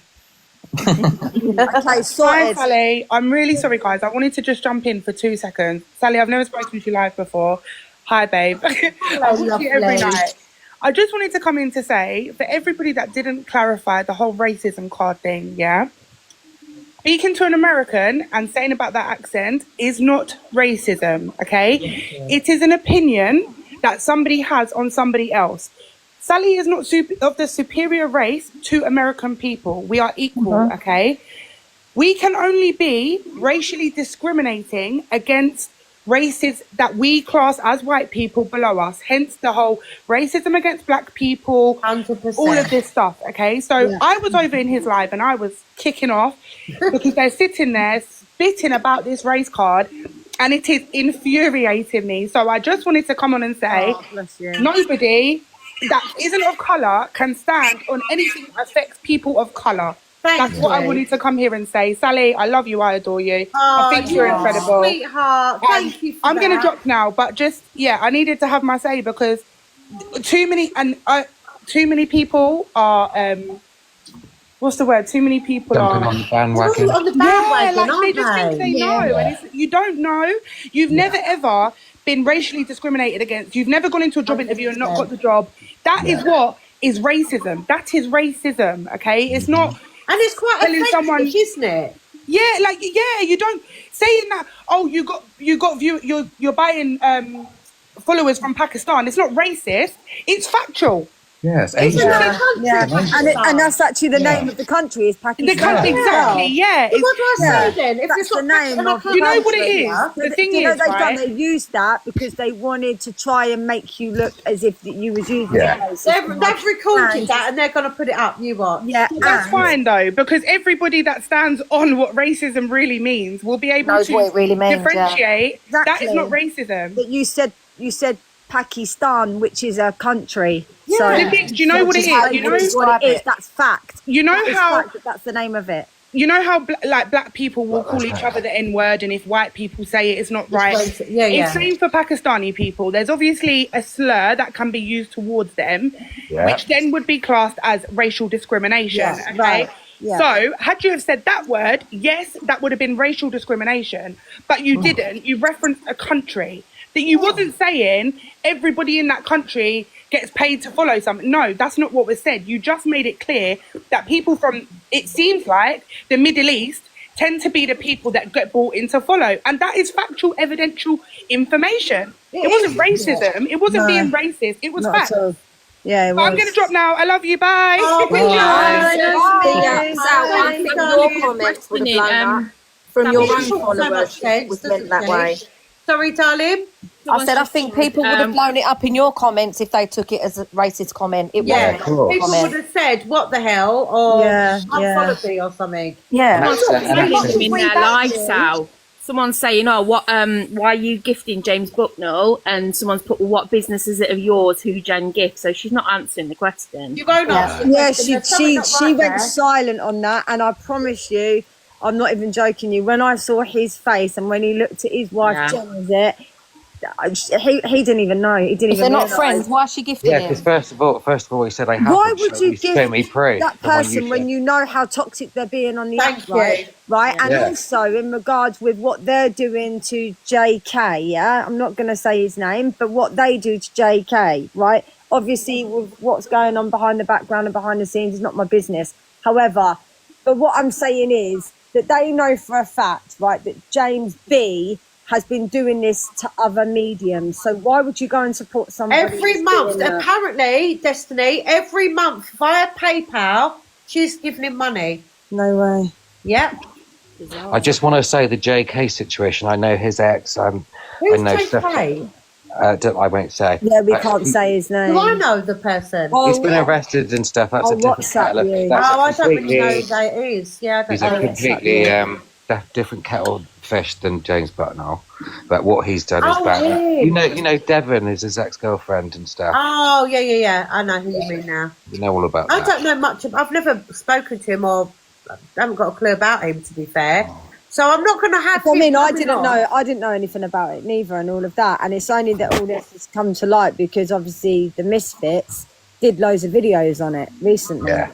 Okay, Hi, Sally. I'm really sorry, guys. I wanted to just jump in for 2 seconds. Sally, I've never spoken to you live before. Hi, babe. I watch you every night. I just wanted to come in to say, for everybody that didn't clarify the whole racism card thing, yeah? Speaking to an American and saying about that accent is not racism, okay? It is an opinion that somebody has on somebody else. Sally is not of the superior race to American people. We are equal, okay? We can only be racially discriminating against races that we class as white people below us, hence the whole racism against black people, 100%. all of this stuff, okay? So I was over in his live and I was kicking off because they're sitting there spitting about this race card, and it is infuriating me. So I just wanted to come on and say, nobody that isn't of colour can stand on anything that affects people of colour. That's what I wanted to come here and say. Sally, I love you. I adore you. I think you're incredible. Sweetheart, thank you for I'm going to drop now, but just, I needed to have my say because too many people are, what's the word? Too many people Jumping on the bandwagon. On the bandwagon, they just think they know. And you don't know. You've never, ever been racially discriminated against. You've never gone into a job interview and not got the job. That is what is racism. That is racism, okay? It's not... And it's quite offensive, isn't it? Yeah, you don't saying that. Oh, you're buying followers from Pakistan. It's not racist. It's factual. Yes, and that's actually the name of the country is Pakistan. The country, exactly. Yeah. What do I say then? If that's the name of you know what it is. The thing is, right? They used that because they wanted to try and make you look as if you was using it. They've recorded that and they're going to put it up. You what? Yeah, that's fine though, because everybody that stands on what racism really means will be able to what it really means, differentiate. Yeah. That is not racism. But you said Pakistan, which is a country. Yeah. So, do you know what it is? You know what it is. That's fact. You know how that's the name of it. You know how black people will call each other the N-word, and if white people say it, it's not right. It's same for Pakistani people. There's obviously a slur that can be used towards them, which then would be classed as racial discrimination. Okay. Right. Yeah. So, had you have said that word, yes, that would have been racial discrimination. But you didn't. You referenced a country. That you wasn't saying everybody in that country gets paid to follow something. No, that's not what was said. You just made it clear that people from, it seems like, the Middle East tend to be the people that get brought in to follow. And that is factual, evidential information. It wasn't racism. It wasn't being racist. It was fact. Yeah, it was. I'm going to drop now. I love you. Bye. Your comments would have blown up from your own followers was meant that way. Sorry, darling. I said I think people would have blown it up in your comments if they took it as a racist comment. It Yeah, wasn't a people comment. would have said, "What the hell?" or "Unfollowed me" or something. Yeah. in their lifestyle. Someone's saying, "Oh, why are you gifting James Bucknell?" And someone's put, "Well, what business is it of yours who Jen gifts?" So she's not answering the question. You won't answer. Yeah, she went silent on that, and I promise you, I'm not even joking you. When I saw his face and when he looked at his wife, Jen, was it? He didn't even know. He didn't If even. they're not friends, why is she gifting him? because first of all, he said I have. Why would you show me gift proof. that the one person you when said. you know how toxic they're being on the Thank app, right? you. Right, and Yeah. also in regards with what they're doing to JK, yeah, I'm not going to say his name, but what they do to JK, right? Obviously, with what's going on behind the background and behind the scenes is not my business. However, but what I'm saying is that they know for a fact, right, that James B has been doing this to other mediums. So why would you go and support somebody Every who's month, doing that? apparently, Destiny, every month via PayPal, she's giving him money. No way. Yeah. I just want to say the JK situation. I know his ex. I Who's know stuff. JK? I won't say. Yeah, we can't say his name. Do I know the person? He's been arrested and stuff. That's I'll a different WhatsApp kettle. you. That's Oh, I don't really know completely- who that is. Yeah, I He's don't a know. completely different kettle of fish than James Bucknell. But what he's done is Oh, bad. yeah. You know, Devon is his ex-girlfriend and stuff. Oh, yeah. I know who you mean now. You know all about I that. don't know much. I've never spoken to him or I haven't got a clue about him, to be fair. So I'm not going to have. I mean, him I coming didn't on. know. I didn't know anything about it neither, and all of that. And it's only that all this has come to light because obviously the Misfits did loads of videos on it recently. Yeah.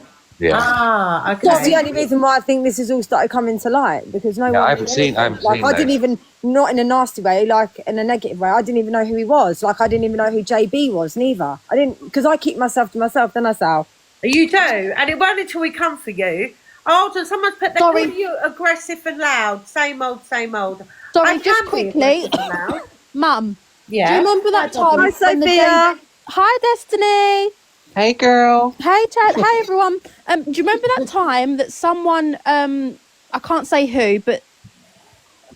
Ah, okay. That's the only reason why I think this has all started coming to light because no Yeah, one. I haven't seen I didn't those. even, not in a nasty way, like in a negative way. I didn't even know who he was. Like I didn't even know who JB was neither. I didn't because I keep myself to myself. Then I say, You do, and it won't until we come for you. Oh, does someone put the Sorry. you aggressive and loud? Same old, same old. Sorry, I just can be quickly. aggressive and loud. Mum, Yeah. do you remember that time? Hi, when the Sophia. Hi, Destiny. Hey, girl. Hey, Chad. Hey, everyone. Do you remember that time that someone, I can't say who, but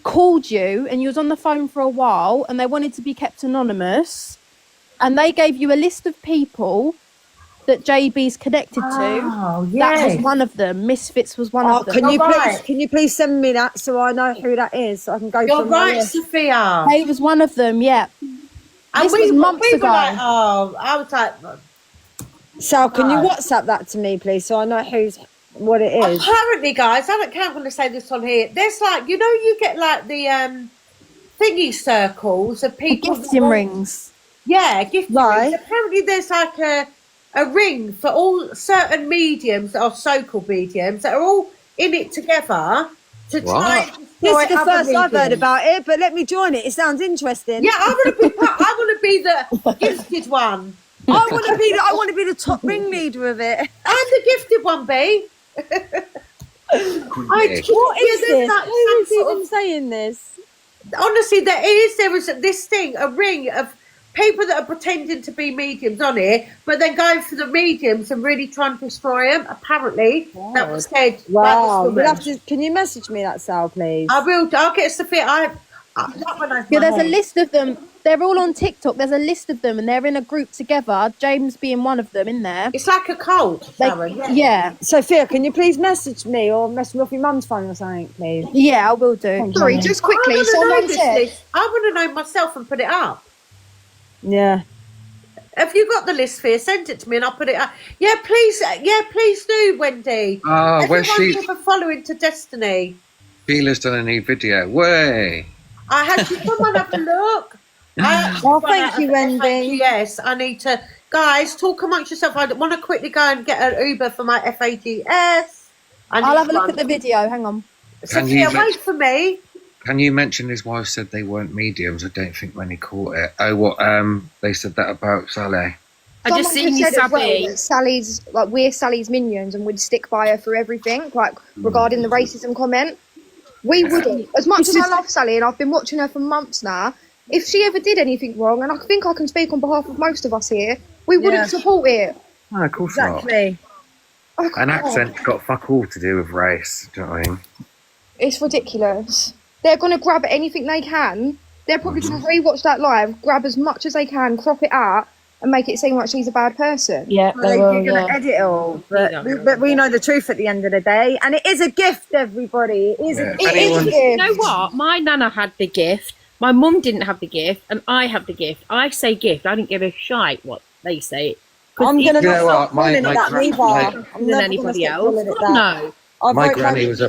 called you and you was on the phone for a while and they wanted to be kept anonymous and they gave you a list of people that JB's connected to? Oh, That was yes. one of them. Misfits was one of them. can you please send me that so I know who that is so I can go You're through my right, list? Sophia. He was one of them, yeah. And This was months we ago. were like, oh, I was like, Sal, can you No. WhatsApp that to me, please, so I know what it is? apparently, guys, I don't care. I'm going to say this on here. There's like, you know, you get like the thingy circles of people. Gifting rings. Yeah, gifting Right. rings. Apparently, there's like a ring for all certain mediums or so-called mediums that are all in it together to try and This destroy is the other first I've heard mediums. about it, but let me join it. It sounds interesting. Yeah, I want to be. I want to be the gifted one. I want to be the top ringleader of it. I'm the gifted one, B. What is this? Who is even saying this? Honestly, there is this thing, a ring of people that are pretending to be mediums on it, but then going for the mediums and really trying to destroy them. Apparently, that was said. by Wow. this You'll woman. have to, can you message me that, Sal, please? I will. I'll get Sophia. That one has Yeah, my there's a head. list of them. They're all on TikTok. There's a list of them and they're in a group together. James being one of them in there. It's like a cult, They- Sharon. yeah. Sophia, can you please message me or message me off your mum's phone or something, please? Yeah, I will do. Sorry, just quickly, I wanna know someone this said, list. I want to know myself and put it up. Yeah. Have you got the list, Fear? Send it to me and I'll put it up. Yeah, please. Yeah, please do, Wendy. Oh, where's Everyone she? give a follow into Destiny. Sheila's done a new video. Way. I had to someone have a look. Oh, thank you, Wendy. Yes, I need to. Guys, talk amongst yourself. I want to quickly go and get an Uber for my FAGS. I'll have a look at the video. Hang on. Can you Sophia, wait for me. Can you mention his wife said they weren't mediums? I don't think many caught it. Oh, what? They said that about Saleh. I just someone seen you, said as well Sabby. that Sally's, like, we're Sally's minions and would stick by her for everything, like, regarding the racism comment. We wouldn't. As much as I love Sally and I've been watching her for months now, if she ever did anything wrong, and I think I can speak on behalf of most of us here, we wouldn't support it. No, of course Exactly. Oh, not. An God. accent's got fuck all to do with race. Do you know what I mean? It's ridiculous. They're going to grab at anything they can. they're probably going to rewatch that live, grab as much as they can, crop it out, and make it seem like she's a bad person. Yeah, you're going to edit it all. But we know the truth at the end of the day. And it is a gift, everybody. It is a gift. You know what? My nana had the gift. My mum didn't have the gift, and I have the gift. I say gift. I didn't give a shite what they say. I'm going to stop calling it that neither. Than anybody else. No. My granny was a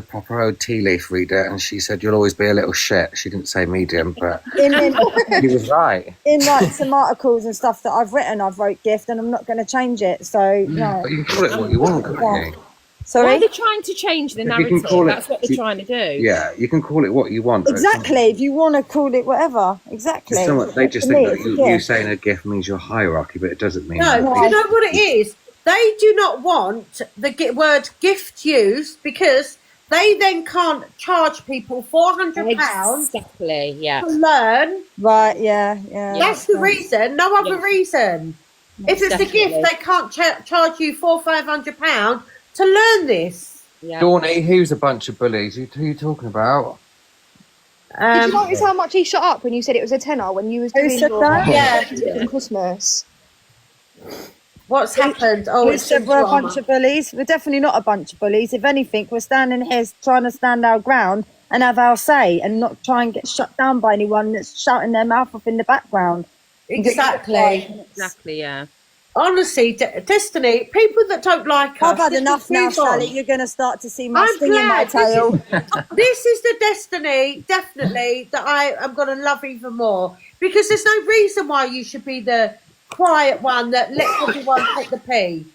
proper old tea leaf reader, and she said, "You'll always be a little shit." She didn't say medium, but he was right. In like some articles and stuff that I've written, I've wrote gift, and I'm not going to change it. So no. But you can call it what you want, can't you? Sorry? Well, they're trying to change the narrative. That's what they're trying to do. Yeah, you can call it what you want. Exactly. If you want to call it whatever. Exactly. They just think that you saying a gift means your hierarchy, but it doesn't mean. No, do you know what it is? They do not want the word gift used because they then can't charge people £400 to learn. Right, yeah. That's the reason, no other reason. If it's a gift, they can't charge you £400-500 to learn this. Dawny, who's a bunch of bullies? Who are you talking about? Did you notice how much he shut up when you said it was a tenner when you was doing your Christmas? What's happened? We said we're a bunch of bullies. We're definitely not a bunch of bullies. If anything, we're standing here trying to stand our ground and have our say and not try and get shut down by anyone that's shouting their mouth off in the background. Exactly, yeah. Honestly, Destiny, people that don't like us... I've had enough now, Sally. You're going to start to see my sting in my tail. This is the Destiny, definitely, that I am going to love even more. Because there's no reason why you should be the quiet one that lets everyone take the pee.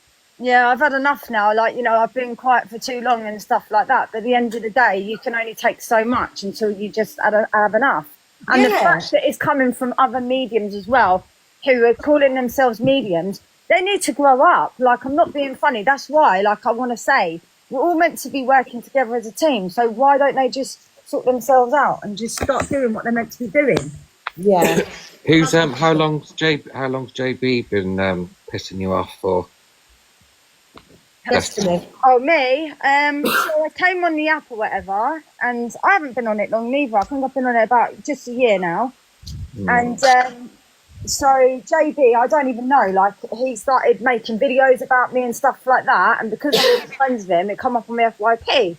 Yeah, I've had enough now. Like, you know, I've been quiet for too long and stuff like that. But at the end of the day, you can only take so much until you just have enough. And the fact that it's coming from other mediums as well, who are calling themselves mediums, they need to grow up. Like, I'm not being funny. That's why, like, I want to say, we're all meant to be working together as a team. So why don't they just sort themselves out and just start doing what they're meant to be doing? Yeah. Who's how long's JB been pissing you off for? Destiny. Oh, me? So I came on the app or whatever, and I haven't been on it long neither. I think I've been on it about just a year now. And so JB, I don't even know, like, he started making videos about me and stuff like that, and because I was friends with him, it come up on my FYP.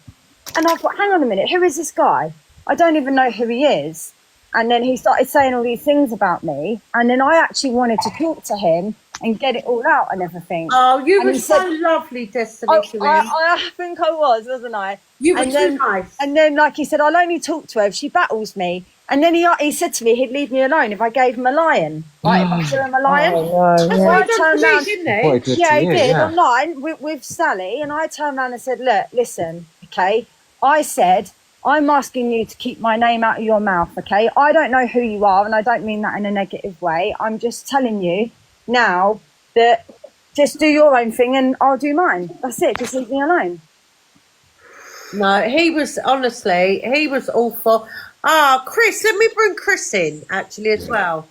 And I thought, hang on a minute, who is this guy? I don't even know who he is. And then he started saying all these things about me, and then I actually wanted to talk to him and get it all out and everything. Oh, you were so lovely, Destiny, to him. I think I was, wasn't I? You were too nice. And then, like he said, I'll only talk to her if she battles me. And then he said to me he'd leave me alone if I gave him a lion. Like, if I threw him a lion. That's what he turned around, didn't he? Yeah, he did, online with Sally. And I turned around and said, look, listen, okay? I said, I'm asking you to keep my name out of your mouth, okay? I don't know who you are, and I don't mean that in a negative way. I'm just telling you now that just do your own thing and I'll do mine. That's it. Just leave me alone. No, he was, honestly, he was awful. Chris, let me bring Chris in, actually, as well.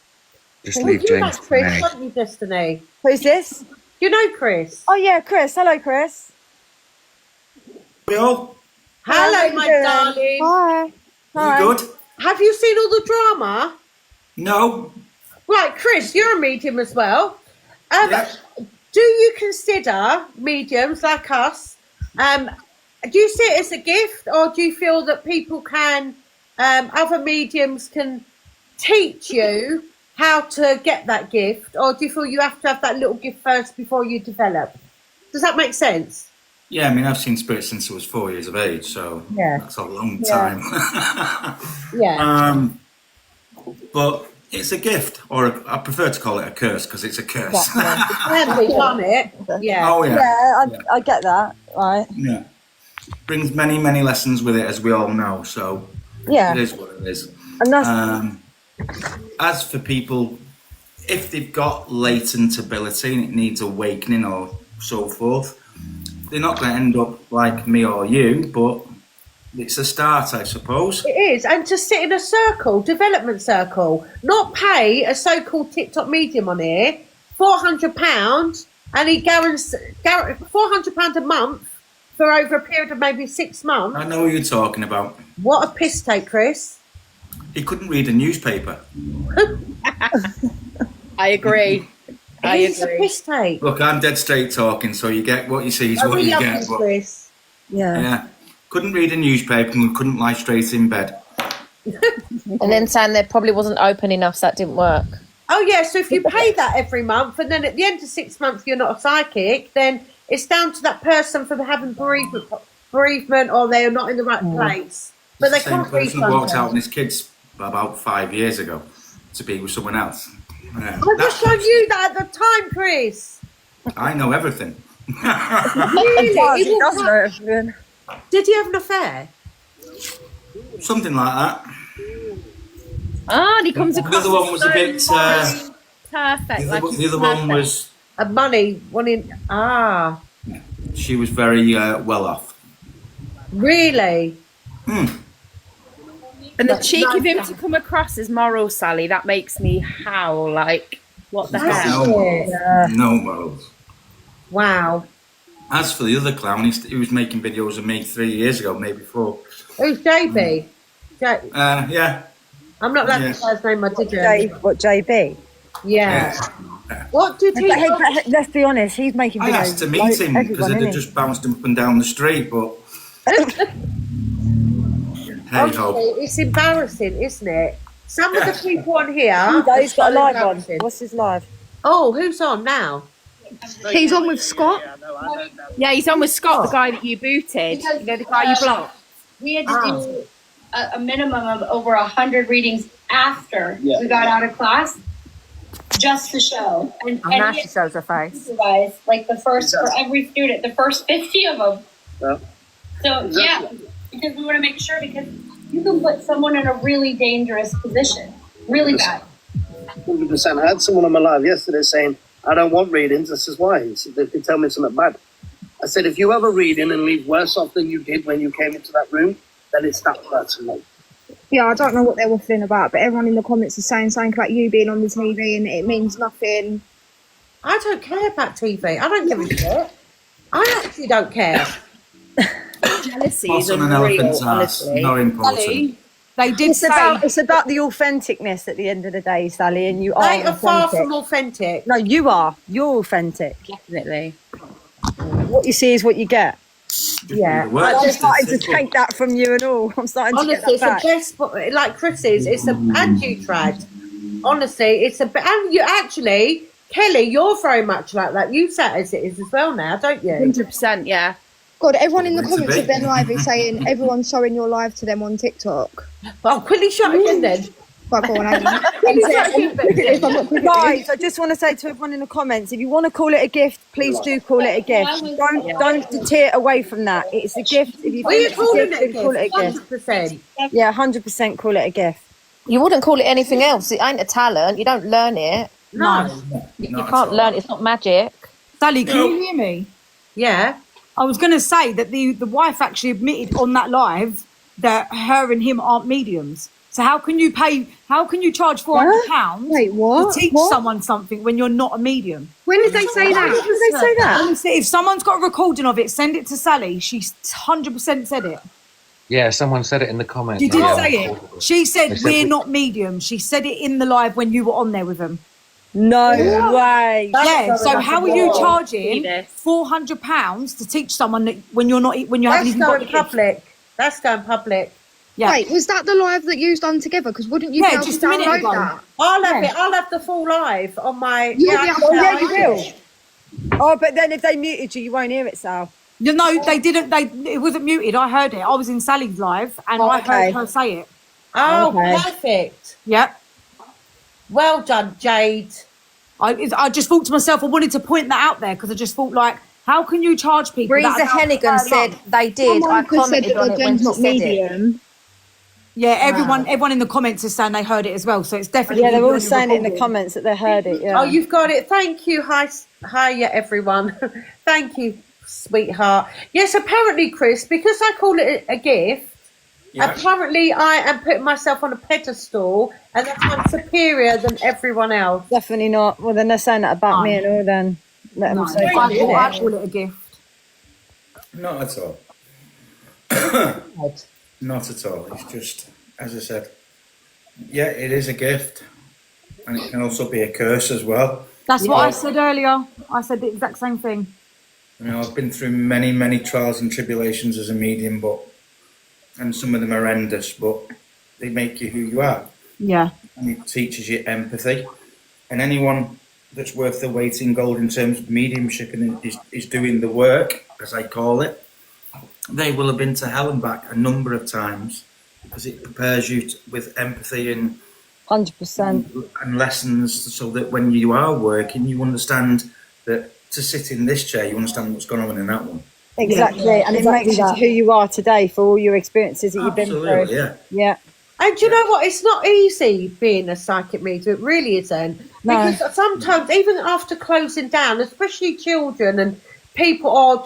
Just leave James to Chris, don't you, Destiny? Who's this? You know Chris? Oh, yeah, Chris. Hello, Chris. Hello. Hello, my darling. Hi. Hi. Good. Have you seen all the drama? No. Right, Chris, you're a medium as well. Yes. Do you consider mediums like us, do you see it as a gift, or do you feel that people can, other mediums can teach you how to get that gift, or do you feel you have to have that little gift first before you develop? Does that make sense? Yeah, I mean, I've seen spirits since I was 4 years of age, so that's a long time. Yeah. But it's a gift, or I prefer to call it a curse because it's a curse. Done it. Yeah. Oh, yeah. Yeah, I get that, right? Yeah. Brings many, many lessons with it, as we all know, so Yeah. it is what it is. And that's As for people, if they've got latent ability and it needs awakening or so forth, they're not going to end up like me or you, but it's a start, I suppose. It is, and to sit in a circle, development circle, not pay a so-called TikTok medium on here £400, and he guarantees £400 a month for over a period of maybe 6 months. I know what you're talking about. What a piss take, Chris. He couldn't read a newspaper. I agree. He's a piss take. Look, I'm dead straight talking, so you get what you see is what you get. But, Chris. yeah, couldn't read a newspaper and couldn't lie straight in bed. And then saying there probably wasn't open enough, so that didn't work. Oh yeah, so if you pay that every month and then at the end of 6 months you're not a psychic, then it's down to that person for having bereavement or they're not in the right place. But they can't read person walked out on his kids about 5 years ago to be with someone else. I just showed you that at the time, Chris. I know everything. Really? He does know everything. Did he have an affair? Something like that. And he comes across. The other one was a bit. Perfect. The other one was. Money, wanting. She was very well off. Really? And the cheek of him to come across as moral, Sally, that makes me howl. Like, what the hell? No morals. Wow. As for the other clown, he was making videos of me 3 years ago, maybe 4. Who's JB? Yeah. I'm not allowed to say his name, did you? JB? Yeah. What did he? Let's be honest, he's making videos. I asked to meet him because it had just bounced up and down the street, but. Hey ho. It's embarrassing, isn't it? Some of the people on here. He's got a live on. What's his live? Oh, who's on now? He's on with Scott. Yeah, he's on with Scott, the guy that you booted. You know, the guy you blocked. We had to do a minimum of over 100 readings after we got out of class, just to show. And now she shows her face. Guys, like the first for every student, the first 50 of them. Yeah. So yeah, because we want to make sure, because you can put someone in a really dangerous position, really bad. 100%. I had someone on my live yesterday saying, I don't want readings. I says, why? He said, they can tell me something bad. I said, if you have a reading and leave worse off than you did when you came into that room, then it's that person. Yeah, I don't know what they're waffling about, but everyone in the comments is saying something about you being on the TV and it means nothing. I don't care about TV. I don't give a shit. I actually don't care. Jealousy What's is on an unreal, elephant's ass? honestly. Not important. They did It's about the authenticness at the end of the day, Sally, and you are They are far authentic. from authentic. No, you are. You're authentic. Definitely. What you see is what you get. Yeah. I'm starting to take that from you and all. I'm starting Honestly, to get that back. it's a best, like Chris is, it's a, and you tried. Honestly, it's a, and you actually, Kelly, you're very much like that. You sat as it is as well now, don't you? 100%, yeah. God, everyone in the Meant to comments be. of their live is saying everyone's showing your live to them on TikTok. Oh, quickly shut again then. But go on, Annie. Guys, I just want to say to everyone in the comments, if you want to call it a gift, please do call it a gift. Don't deter away from that. It's a gift. If you Are you think calling it's it a call it a gift. 100%. Yeah, 100% call it a gift. You wouldn't call it anything else. It ain't a talent. You don't learn it. No. You can't learn it. It's not magic. Sally, can you hear me? Yeah. I was going to say that the wife actually admitted on that live that her and him aren't mediums. So how can you charge £400 Wait, what? to teach someone something when you're not a medium? When did they say that? When did they say that? Honestly, if someone's got a recording of it, send it to Sally. She's 100% said it. Yeah, someone said it in the comments. She did Yeah. say it. She said, They said we're we- not mediums. She said it in the live when you were on there with them. No way. Yeah, so how are you charging Yes. £400 to teach someone that when you're not when you haven't That's even got going the gift? public. That's going public. Yeah. Wait, was that the live that you done together? Because wouldn't you Yeah, be able just to a minute download ago. that? I'll have it. I'll have the full live on my. You'll be able to Yeah, download you will. it. Oh, but then if they muted you, you won't hear it, Sal. No, they didn't. It wasn't muted. I heard it. I was in Sally's live and I heard her say it. Oh, Okay. perfect. Yep. Well done, Jade. I just thought to myself, I wanted to point that out there because I just thought, like, how can you charge people? Breeza that are Hennigan going said up? they did. I commented on it when she said it. medium. Yeah, everyone in the comments is saying they heard it as well. So it's definitely. Yeah, they're all really saying it in the recorded. comments that they heard it. Yeah. Oh, you've got it. Thank you. Hi, everyone. Thank you, sweetheart. Yes, apparently, Chris, because I call it a gift, apparently I am putting myself on a pedestal and that I'm superior than everyone else. Definitely not. Well, then they're saying that about me and all. Then let them say. I call it a gift. Not at all. Not at all. It's just, as I said, Yeah, it is a gift, and it can also be a curse as well. That's what I said earlier. I said the exact same thing. You know, I've been through many, many trials and tribulations as a medium, and some of them are horrendous, but they make you who you are. Yeah. And it teaches you empathy. And anyone that's worth their weight in gold in terms of mediumship and is doing the work, as I call it, they will have been to hell and back a number of times, because it prepares you with empathy and 100%. and lessons, so that when you are working, you understand that to sit in this chair, you understand what's going on in that one. Exactly, and it makes you who you are today for all your experiences that you've been through. Yeah. And you know what? It's not easy being a psychic medium. It really isn't. No. Because sometimes, even after closing down, especially children and people or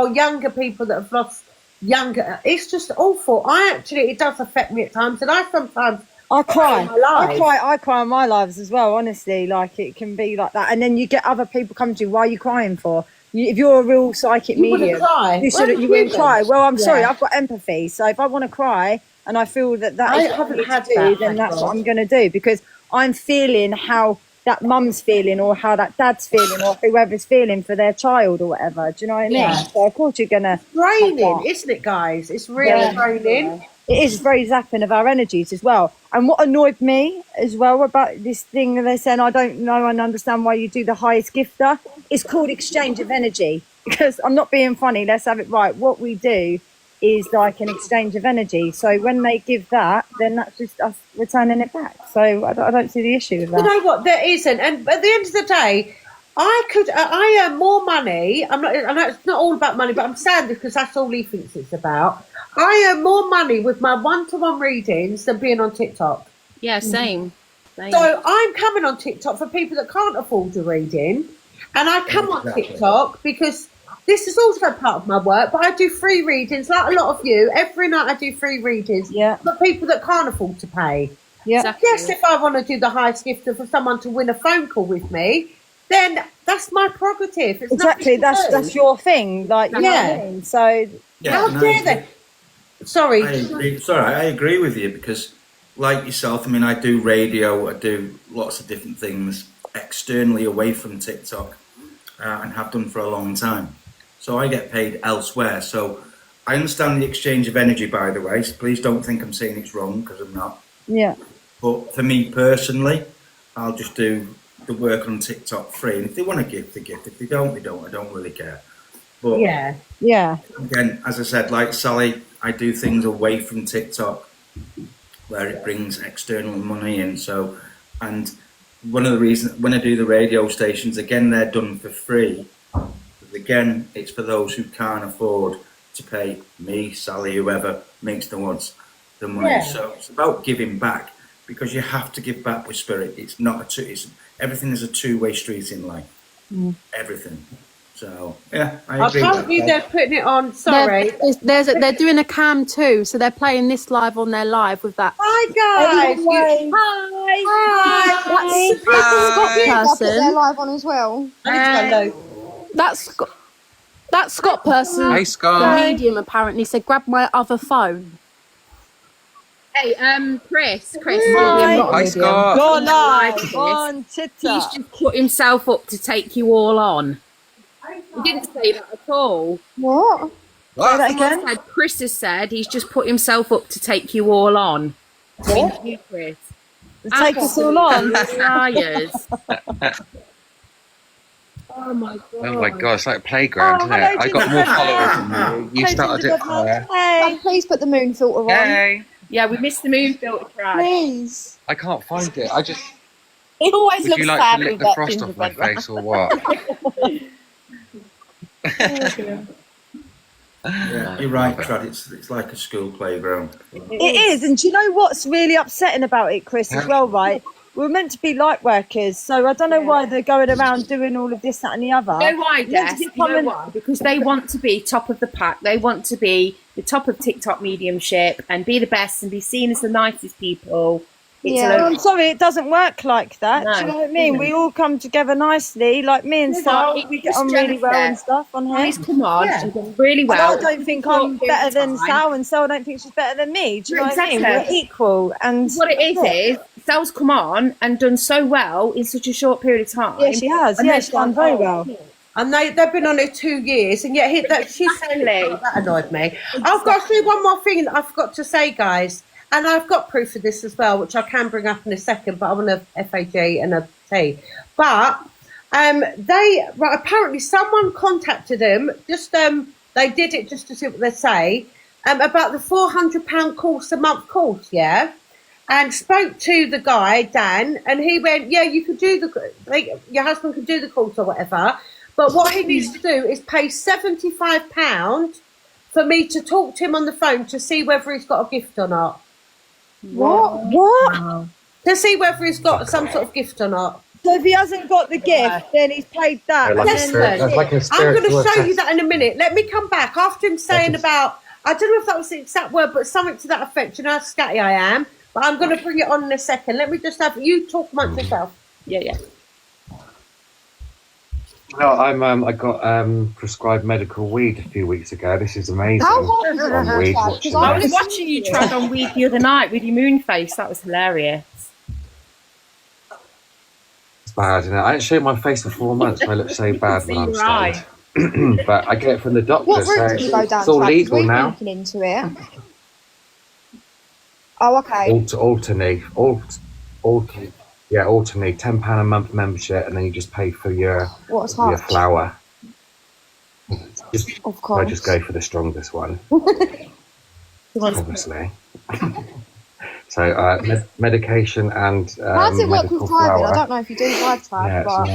younger people that have lost younger, it's just awful. It does affect me at times, and I sometimes cry. I cry on my lives as well. Honestly, like it can be like that, and then you get other people come to you. Why are you crying for? If you're a real psychic medium, you wouldn't cry. Well, I'm sorry, I've got empathy, so if I want to cry and I feel that is what I need to do, then that's what I'm going to do, because I'm feeling how that mum's feeling, or how that dad's feeling, or whoever's feeling for their child or whatever. Do you know what I mean? So of course you're gonna draining, isn't it, guys? It's really draining. It is very zapping of our energies as well. And what annoyed me as well about this thing that they're saying, I don't know and understand why you do the highest gifter. It's called exchange of energy. Because I'm not being funny, let's have it right. What we do is like an exchange of energy. So when they give that, then that's just us returning it back. So I don't see the issue with that. You know what? There isn't. And at the end of the day, I earn more money. I know it's not all about money, but I'm saying this because that's all he thinks it's about. I earn more money with my one-to-one readings than being on TikTok. Yeah, same. So I'm coming on TikTok for people that can't afford a reading, and I come on TikTok because this is also part of my work, but I do free readings, like a lot of you. Every night I do free readings for people that can't afford to pay. Yeah. Exactly. Yes, if I want to do the highest gift for someone to win a phone call with me, then that's my prerogative. It's exactly, that's your thing. Like, you know what I mean? So how dare they? Sorry. I agree with you, because like yourself, I mean, I do radio, I do lots of different things externally away from TikTok, and have done for a long time. So I get paid elsewhere. So I understand the exchange of energy, by the way. So please don't think I'm saying it's wrong, because I'm not. Yeah. But for me personally, I'll just do the work on TikTok free. And if they want to gift, they gift. If they don't, they don't. I don't really care. But yeah. Again, as I said, like Sally, I do things away from TikTok where it brings external money in. So, and one of the reasons when I do the radio stations, again, they're done for free. But again, it's for those who can't afford to pay me, Sally, whoever makes the money. Yeah. So it's about giving back, because you have to give back with spirit. It's not everything is a two-way street in life. Everything. So yeah, I agree. I can't they're putting it on. Sorry, they're doing a cam too, so they're playing this live on their live with that. Hi guys. I'll put their Person. live on as well. That Scott person, Hey, Scott. the medium apparently said, "Grab my other phone." Hey, Chris. Hi, Scott. Go live on TikTok. He's just put himself up to take you all on. He didn't say that at all. What? Say that again? Chris has said he's just put himself up to take you all on. What? You, Chris. Take us all on. Liars. Oh my god. Oh my god, it's like a playground, isn't it? I got more followers than you. You started it there. Hey. Please put the moon filter on. Hey. Yeah, we missed the moon filter track. Please. I can't find it. I just. It always Would looks you like sad to lick with the that frost off my gingerbread face or what? Yeah, you're right, Trad. It's like a school playground. It is, and do you know what's really upsetting about it, Chris, as well, right? We're meant to be light workers, so I don't know why they're going around doing all of this, that and the other. You know why, Des? You know why? Because they want to be top of the pack. They want to be the top of TikTok mediumship and be the best and be seen as the nicest people. I'm sorry, it doesn't work like that. Do you know what I mean? We all come together nicely, like me and Sal. We get on really well and stuff on here. Come on, she's done really well. And I don't think I'm better than Sal, and Sal don't think she's better than me. Do you know what I mean? We're equal. And what it is Sal's come on and done so well in such a short period of time. Yeah, she has. Yeah, she's done very well. And they've been on it 2 years, and yet she's saying that annoyed me. I've got to say one more thing I forgot to say, guys, and I've got proof of this as well, which I can bring up in a second. But I want a FAG and a T. But apparently someone contacted them. They did it just to see what they say about the £400 a month course, yeah. And spoke to the guy Dan, and he went, "Yeah, you could do your husband could do the course or whatever." But what he needs to do is pay £75 for me to talk to him on the phone to see whether he's got a gift or not. What? Wow. To see whether he's got some sort of gift or not. So if he hasn't got the gift, then he's paid that. I'm going to show you that in a minute. Let me come back after him saying about, I don't know if that was the exact word, but something to that effect. You know how scatty I am? But I'm going to bring it on in a second. Let me just have you talk amongst yourself. Yeah. No, I got prescribed medical weed a few weeks ago. This is amazing. How hard is On weed, watching I was this. watching you try on weed the other night with your moon face. That was hilarious. It's bad, isn't it? I didn't show my face for 4 months. I look so bad when I'm stoned. But I get it from the doctor, What so route did you go down? it's all legal We're now. looking into it. Oh, okay. Alternate, £10 a month membership, and then you just pay for your flour. Of course. I just go for the strongest one, obviously. So medication and How does it work medical with driving? flour. I don't know if you do drive tag, but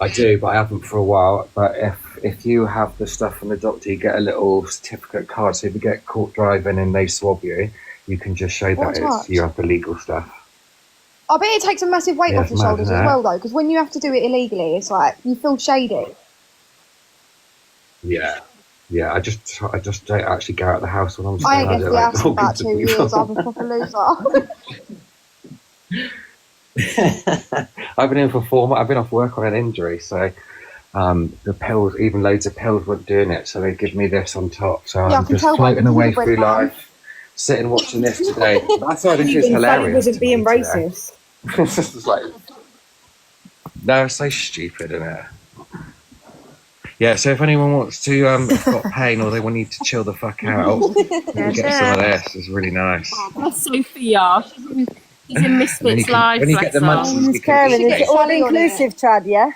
I do, but I haven't for a while. But if you have the stuff from the doctor, you get a little certificate card. So if you get caught driving and they swab you, you can just show that you have the legal stuff. I bet it takes a massive weight off your shoulders as well, though, because when you have to do it illegally, it's like you feel shady. Yeah. I just don't actually go out of the house when I'm I ain't stoned. left the house for about 2 years. I'm a proper loser. I've been in for 4 months. I've been off work on an injury, so the pills, even loads of pills, weren't doing it. So they give me this on top. So I'm just floating away through life, sitting watching this today. I thought this is hilarious. He wasn't being racist. It's just like, no, it's so stupid, isn't it? Yeah, so if anyone wants to, have got pain or they want you to chill the fuck out, you can get some of this. It's really nice. That's Sophia. She's in Misfits Live. When you get the munchies, you Karen, can... is it all inclusive, Chad? Yeah.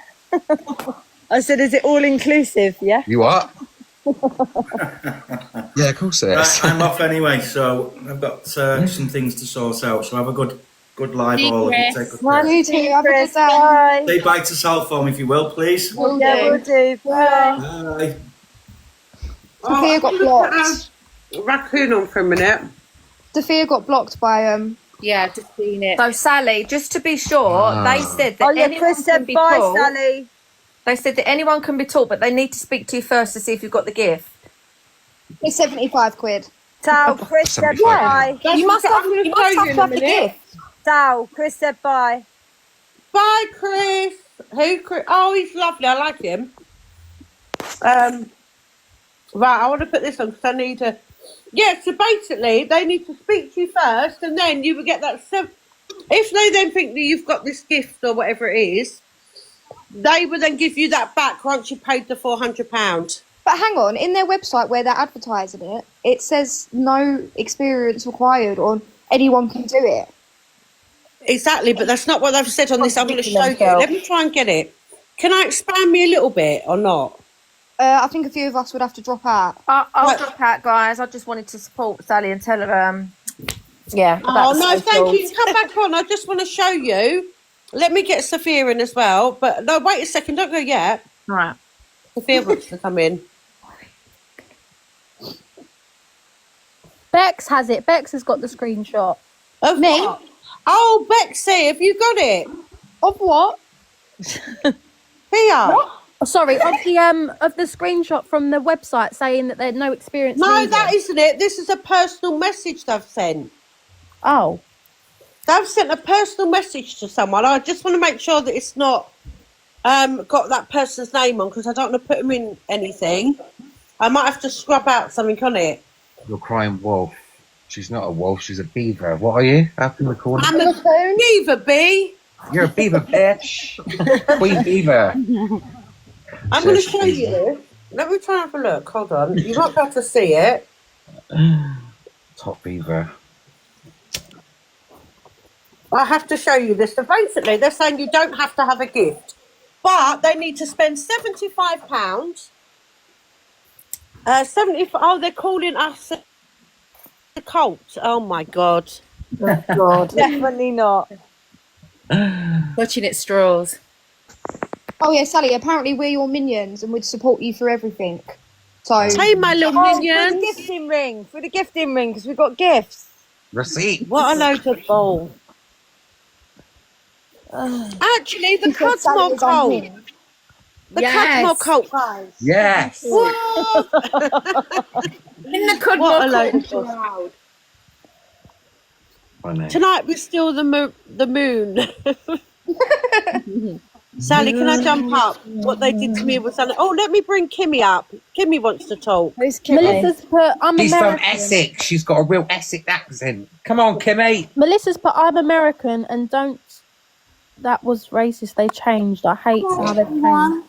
I said, is it all inclusive? Yeah. You are? Yeah, of course it is. Right, I'm off anyway, so I've got some things to sort out. So have a good live all of you. Take good care. You too. Have a good day. Say bye to Sal for me if you will, please. Will do. Bye. Bye. Sophia got blocked. Raccoon on for a minute. Sophia got blocked by Yeah, just seen it. So Sally, just to be sure, they said that anyone Chris can said be bye, taught. Sally. They said that anyone can be taught, but they need to speak to you first to see if you've got the gift. It's 75 quid. Ciao, Chris said bye. You must have the gift. Ciao, Chris said bye. Bye, Chris. Who? Chris? Oh, he's lovely. I like him. Right, I want to put this on because I need to. Yeah, so basically, they need to speak to you first, and then you will get that. If they then think that you've got this gift or whatever it is, they will then give you that back once you paid the £400. But hang on, in their website where they're advertising it, it says no experience required or anyone can do it. Exactly, but that's not what they've said on this. I'm going to show you. Let me try and get it. Can I expand me a little bit or not? I think a few of us would have to drop out. I'll drop out, guys. I just wanted to support Sally and tell her, yeah. Oh, no, thank you. Come back on. I just want to show you. Let me get Sophia in as well. But no, wait a second. Don't go yet. All right. Sophia wants to come in. Bex has it. Bex has got the screenshot. Of me? What? Oh, Bexy, have you got it? Of what? Here. What? Oh, sorry, of the screenshot from the website saying that there's no experience. No, that isn't it. This is a personal message they've sent. Oh. They've sent a personal message to someone. I just want to make sure that it's not got that person's name on, because I don't want to put them in anything. I might have to scrub out something on it. You're crying wolf. She's not a wolf, she's a beaver. What are you? How can we call it? I'm a beaver, bee. You're a beaver, bitch. Queen beaver. I'm going to show you this. Let me try and have a look. Hold on. You won't be able to see it. Top beaver. I have to show you this. So basically, they're saying you don't have to have a gift, but they need to spend £75. 70. Oh, they're calling us a cult. Oh my God. Oh, God. Definitely not. Clutching at straws. Oh yeah, Sally, apparently we're your minions and we'd support you for everything. So hey, my little minions. For the gifting ring. For the gifting ring, because we've got gifts. Receipt. What a load of bull. Actually, the Cudmore cult. The Cudmore cult, guys. Yes. What? In the Cudmore cult. Tonight we're still the moon. Sally, can I jump up? What they did to me was Sally. Oh, let me bring Kimmy up. Kimmy wants to talk. Who's Kimmy? Melissa's put, I'm She's American. from Essex. She's got a real Essex accent. Come on, Kimmy. Melissa's put, I'm American and don't. That was racist. They changed. I hate how they've changed.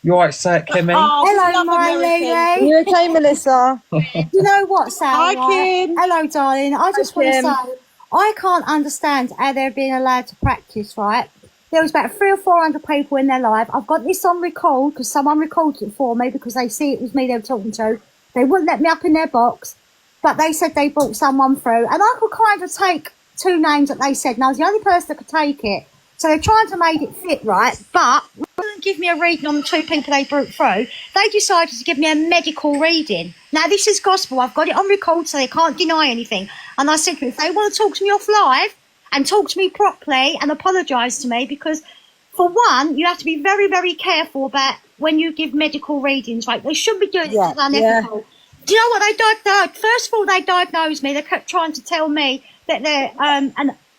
You alright, say it, Kimmy? Hello, my lady. You okay, Melissa? You know what, Sally? Hi, Kim. Hello, darling. I just want to Kim. say, I can't understand how they're being allowed to practice, right? There was about 300 or 400 people in their live. I've got this on record because someone recorded it for me because they see it was me they were talking to. They wouldn't let me up in their box, but they said they brought someone through. And I could kind of take two names that they said, and I was the only person that could take it. So they're trying to make it fit, right? But rather than give me a reading on the two people they brought through, they decided to give me a medical reading. Now, this is gospel. I've got it on record, so they can't deny anything. And I said to them, if they want to talk to me off live and talk to me properly and apologise to me, because for one, you have to be very, very careful about when you give medical readings, right? They shouldn't be doing it. It's unethical. Do you know what they did? First of all, they diagnosed me. They kept trying to tell me that they're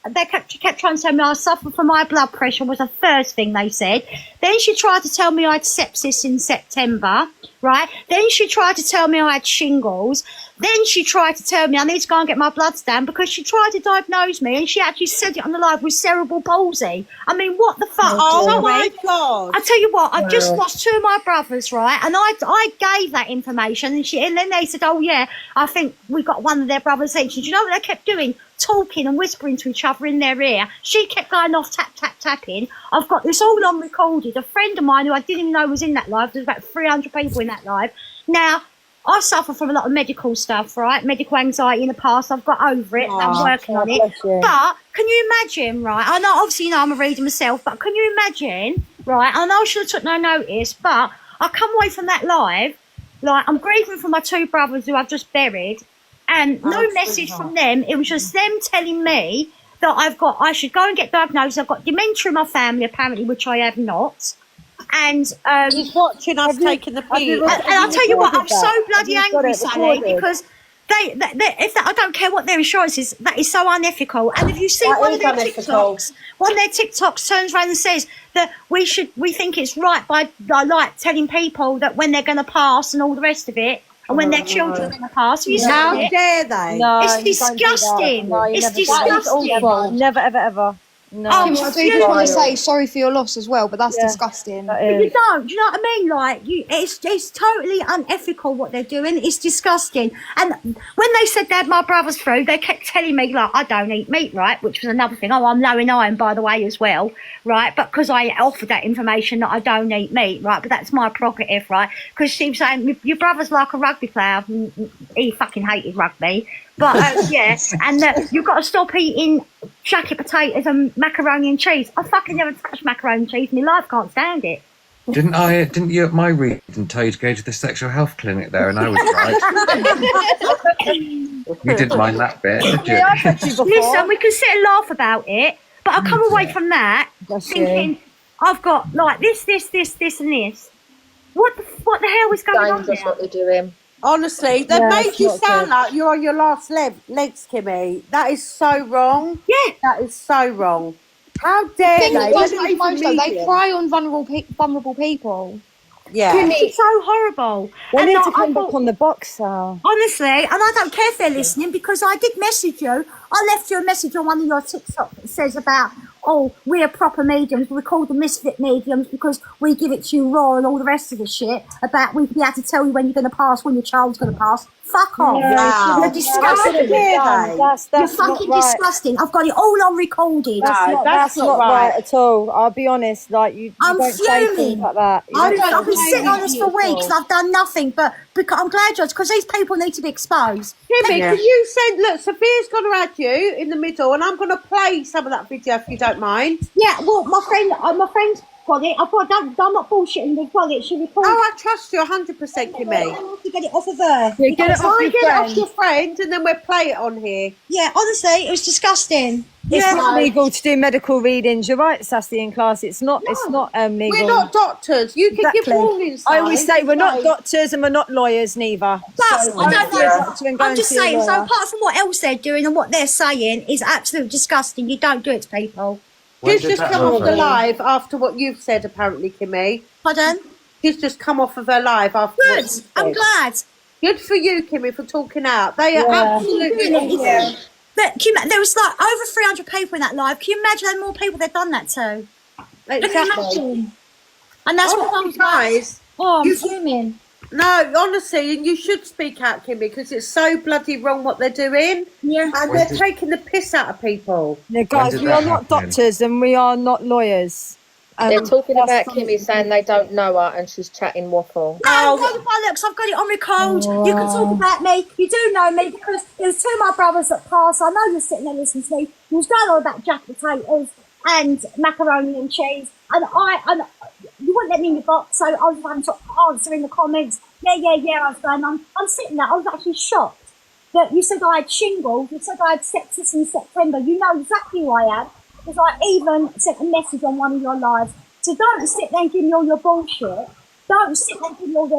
they kept trying to tell me I suffer from high blood pressure was the first thing they said. Then she tried to tell me I had sepsis in September, right? Then she tried to tell me I had shingles. Then she tried to tell me I need to go and get my bloods done because she tried to diagnose me and she actually said it on the live with cerebral palsy. I mean, what the fuck? Oh my God. I tell you what, I've just lost two of my brothers, right? And I gave that information and then they said, oh yeah, I think we got one of their brothers each. And do you know what they kept doing? Talking and whispering to each other in their ear. She kept going off tapping. I've got this all on recorded. A friend of mine who I didn't even know was in that live, there's about 300 people in that live. Now, I suffer from a lot of medical stuff, right? Medical anxiety in the past. I've got over it. I'm working on it. But can you imagine, right? I know, obviously, you know, I'm a reader myself, but can you imagine, right? I know I should have took no notice, but I come away from that live, like, I'm grieving for my two brothers who I've just buried, and no message from them. It was just them telling me that I should go and get diagnosed. I've got dementia in my family, apparently, which I have not. And he's watching us taking the pee. And I'll tell you what, I'm so bloody angry, Sally, because I don't care what their insurance is, that is so unethical. And if you see one of their TikToks turns around and says that we think it's right by like telling people that when they're going to pass and all the rest of it, and when their children are going to pass, how dare they? No, it's disgusting. It's disgusting. Never, ever, ever. No. I do just want to say sorry for your loss as well, but that's disgusting. But you don't. Do you know what I mean? Like, it's totally unethical what they're doing. It's disgusting. And when they said they had my brothers through, they kept telling me, like, I don't eat meat, right? Which was another thing. Oh, I'm low in iron, by the way, as well, right? But because I offered that information that I don't eat meat, right? But that's my prerogative, right? Because she was saying, your brother's like a rugby player. He fucking hated rugby. But, yes, and you've got to stop eating jacket potatoes and macaroni and cheese. I fucking never touched macaroni and cheese in my life, can't stand it. Didn't you at my reading tell you to go to the sexual health clinic there, and I was right? You didn't mind that bit, did you? Listen, we can sit and laugh about it, but I come away from that thinking, I've got like this, and this. What the hell is going on there? That's what they're doing. Honestly, they made you sound like you're on your last legs, Kimmy. That is so wrong. Yeah. That is so wrong. How dare they? They prey on vulnerable people. Yeah. It's so horrible. They And need like, to come I thought- back on the box, Honestly, and I don't care if they're listening because I did message you. I left you a message on one of your TikTok that says about, oh, we're proper mediums. We're called the misfit mediums because we give it to you raw and all the rest of the shit about we can be able to tell you when you're going to pass, when your child's going to pass. Fuck off. Wow. You're disgusting. That's You're not fucking right. disgusting. I've got it all on recorded. That's not right at all. I'll be honest. Like you I'm don't say things fuming. like that. I've been sitting on this for weeks and I've done nothing but because I'm glad you're because these people need to be exposed. Kimmy, can you send? Look, Sophia's going to add you in the middle, and I'm going to play some of that video if you don't mind. Yeah, well, my friend got it. I'm not bullshitting. They've got it. She recorded. Oh, I trust you 100%, Kimmy. I have to get it off of her. Yeah, get it off your friend, and then we'll play it on here. Yeah, honestly, it was disgusting. It's not legal to do medical readings. You're right, Sassy in class. It's not. It's not legal. We're not doctors. You can give warnings. I always say we're not doctors and we're not lawyers neither. But So, I don't know. I'm just saying. So lawyer. apart from what else they're doing and what they're saying is absolutely disgusting. You don't do it to people. She's just come off the live after what you've said, apparently, Kimmy. Pardon? She's just come off of her live after. Good. What you said. I'm glad. Good for you, Kimmy, for talking out. They are absolutely. Look, there was like over 300 people in that live. Can you imagine how more people they've done that to? Exactly. And that's what I'm guys. Oh, I'm fuming. No, honestly, and you should speak out, Kimmy, because it's so bloody wrong what they're doing. Yeah. And they're taking the piss out of people. Yeah, guys, we are not doctors and we are not lawyers. They're talking about that's Kimmy saying they don't know her and she's chatting waffle. No, look, I've got it on record. You can talk about me. You do know me because there was two of my brothers that passed. I know you're sitting there listening to me. You was going on about jack potatoes and macaroni and cheese. And you wouldn't let me in your box, so I was having to answer in the comments. Yeah, I was going on. I'm sitting there. I was actually shocked that you said I had shingles. You said I had sepsis in September. You know exactly who I am. Because I even sent a message on one of your lives. So don't sit there and give me all your bullshit. Don't sit there and give me all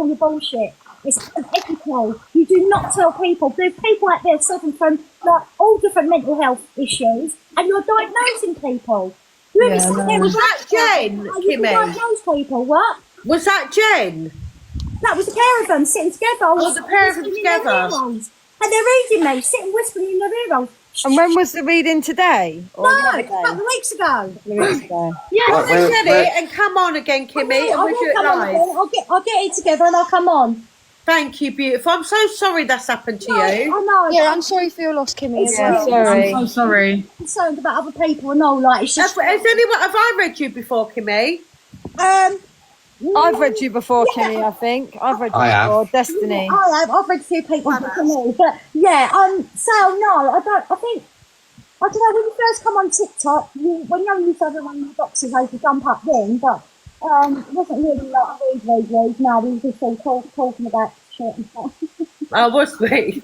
your bullshit. It's unethical. You do not tell people. There's people out there suffering from like all different mental health issues, and you're diagnosing people. You Yeah, sit no. there Was that Jen, You can Kimmy? diagnose people. What? Was that Jen? That was a pair of them sitting together. Oh, the pair of them whispering in their together. ear holes. And they're reading me, sitting whispering in their ear holes. And when was the reading today? No, a couple of weeks ago. Yeah, Well, they get it and come on again, Kimmy, and I we'll will do it come on live. again. I'll get it together and I'll come on. Thank you, beautiful. I'm so sorry that's happened to you. I know. Yeah, I'm sorry for your loss, Kimmy. It's as well. sorry. I'm so sorry. I'm concerned about other people and all. Like, it's just. Have I read you before, Kimmy? I've read you before, Kimmy, I think. I've read you I have. before. Destiny. I have. I've read a few people before me, but yeah. So no, I don't. I think. I don't know. When you first come on TikTok, when you used to have one of the boxes, I used to jump up then, but it wasn't really like read. No, we were just all talking about shit and stuff. Oh, was we?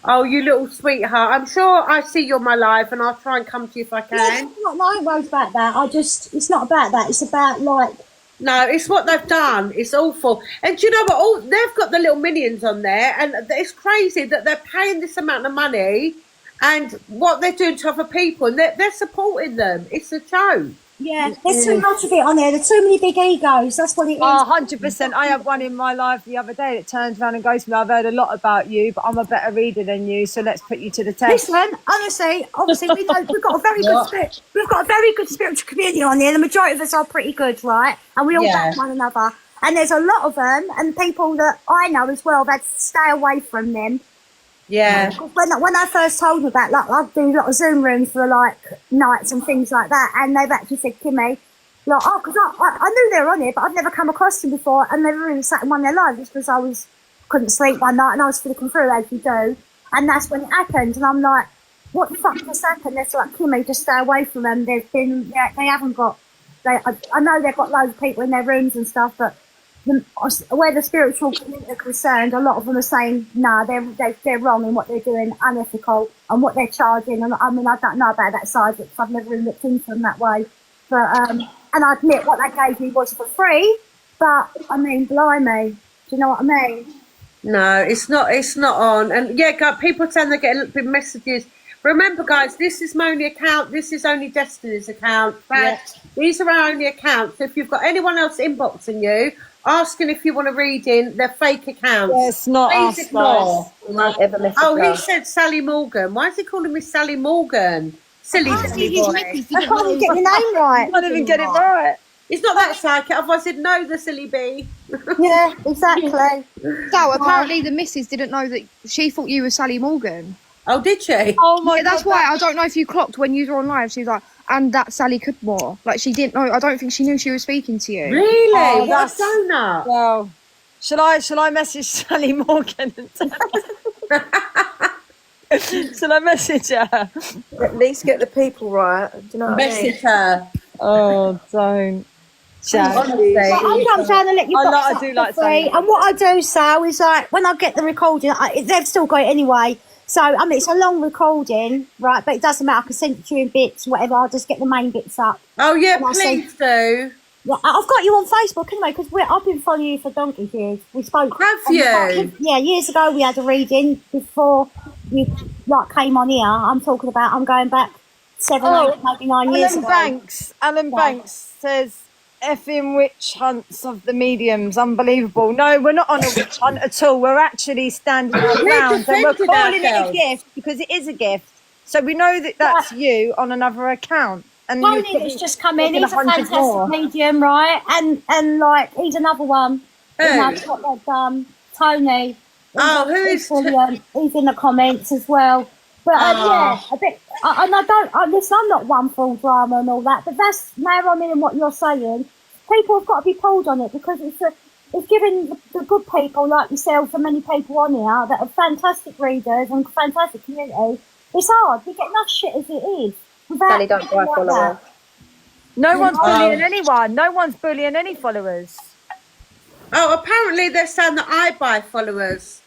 Oh, you little sweetheart. I'm sure I see you on my live and I'll try and come to you if I can. No, I ain't worried about that. It's not about that. It's about like. No, it's what they've done. It's awful. And do you know what? They've got the little minions on there, and it's crazy that they're paying this amount of money and what they're doing to other people, and they're supporting them. It's a joke. Yeah, there's too much of it on there. There's too many big egos. That's what it is. Oh, 100%. I had one in my life the other day that turns around and goes to me, I've heard a lot about you, but I'm a better reader than you, so let's put you to the test. Listen, honestly, obviously we've got a very good spirit. We've got a very good spiritual community on here. The majority of us are pretty good, right? And we all back one another. And there's a lot of them, and people that I know as well, that stay away from them. Yeah. When I first told them about, like, I do a lot of Zoom rooms for like nights and things like that, and they've actually said, Kimmy, like, oh, because I knew they were on it, but I'd never come across them before, and they were really sat in one of their lives just because I couldn't sleep one night and I was flicking through as you do, and that's when it happened, and I'm like, what the fuck just happened? They're like, Kimmy, just stay away from them. They haven't got, I know they've got loads of people in their rooms and stuff, but where the spiritual community are concerned, a lot of them are saying, nah, they're wrong in what they're doing, unethical, and what they're charging. And I mean, I don't know about that side because I've never really looked into them that way. But and I admit what they gave me was for free. But I mean, blimey, Do you know what I mean? No, it's not. It's not on. And yeah, people saying they get a little bit of messages. Remember, guys, this is my only account. This is only Destiny's account. These are our only accounts. So if you've got anyone else inboxing you, asking if you want to read in, they're fake accounts. Yes, not Please us, ignore. guys. Oh, he said Sally Morgan. Why is he calling me Sally Morgan? Silly boy. I can't even get your name right. I can't even get it right. It's not that psychic, otherwise he'd know the silly bee. Yeah, exactly. So apparently the missus didn't know that she thought you were Sally Morgan. Oh, did she? Oh my God. That's why I don't know if you clocked when you were on live. She was like, and that's Sally Cudmore. Like she didn't know. I don't think she knew she was speaking to you. Really? Oh, What a donut. Well, shall I message Sally Morgan? Shall I message her? At least get the people right. Do you know what Message her. Oh, don't. Honestly. I'm trying to let you I do like saying. And what I do, Sal, is like when I get the recording, they've still got it anyway. So I mean, it's a long recording, right? But it doesn't matter. I can send it to you in bits, whatever. I'll just get the main bits up. Oh yeah, And I'll please do. Yeah, I've got you on Facebook anyway because I've been following you for donkey years. We spoke. Have you? Yeah, years ago we had a reading before you came on here. I'm talking about. I'm going back 7, 8, maybe 9 years ago. Alan Banks says, effing witch hunts of the mediums, unbelievable. No, we're not on a witch hunt at all. We're actually standing our ground and we're calling it a gift because it is a gift. So we know that that's you on another account. And Tony that's just come in, he's a fantastic medium, right? And like he's another one. He's Tony. Oh, who is brilliant. He's in the comments as well. But yeah, a bit. And listen, I'm not one for all drama and all that, but that's now I'm in what you're saying. People have got to be pulled on it because it's giving the good people like yourself and many people on here that are fantastic readers and fantastic community. It's hard. We get enough shit as it is. Sally, don't buy followers. No one's bullying anyone. No one's bullying any followers. Oh, apparently they're saying that I buy followers.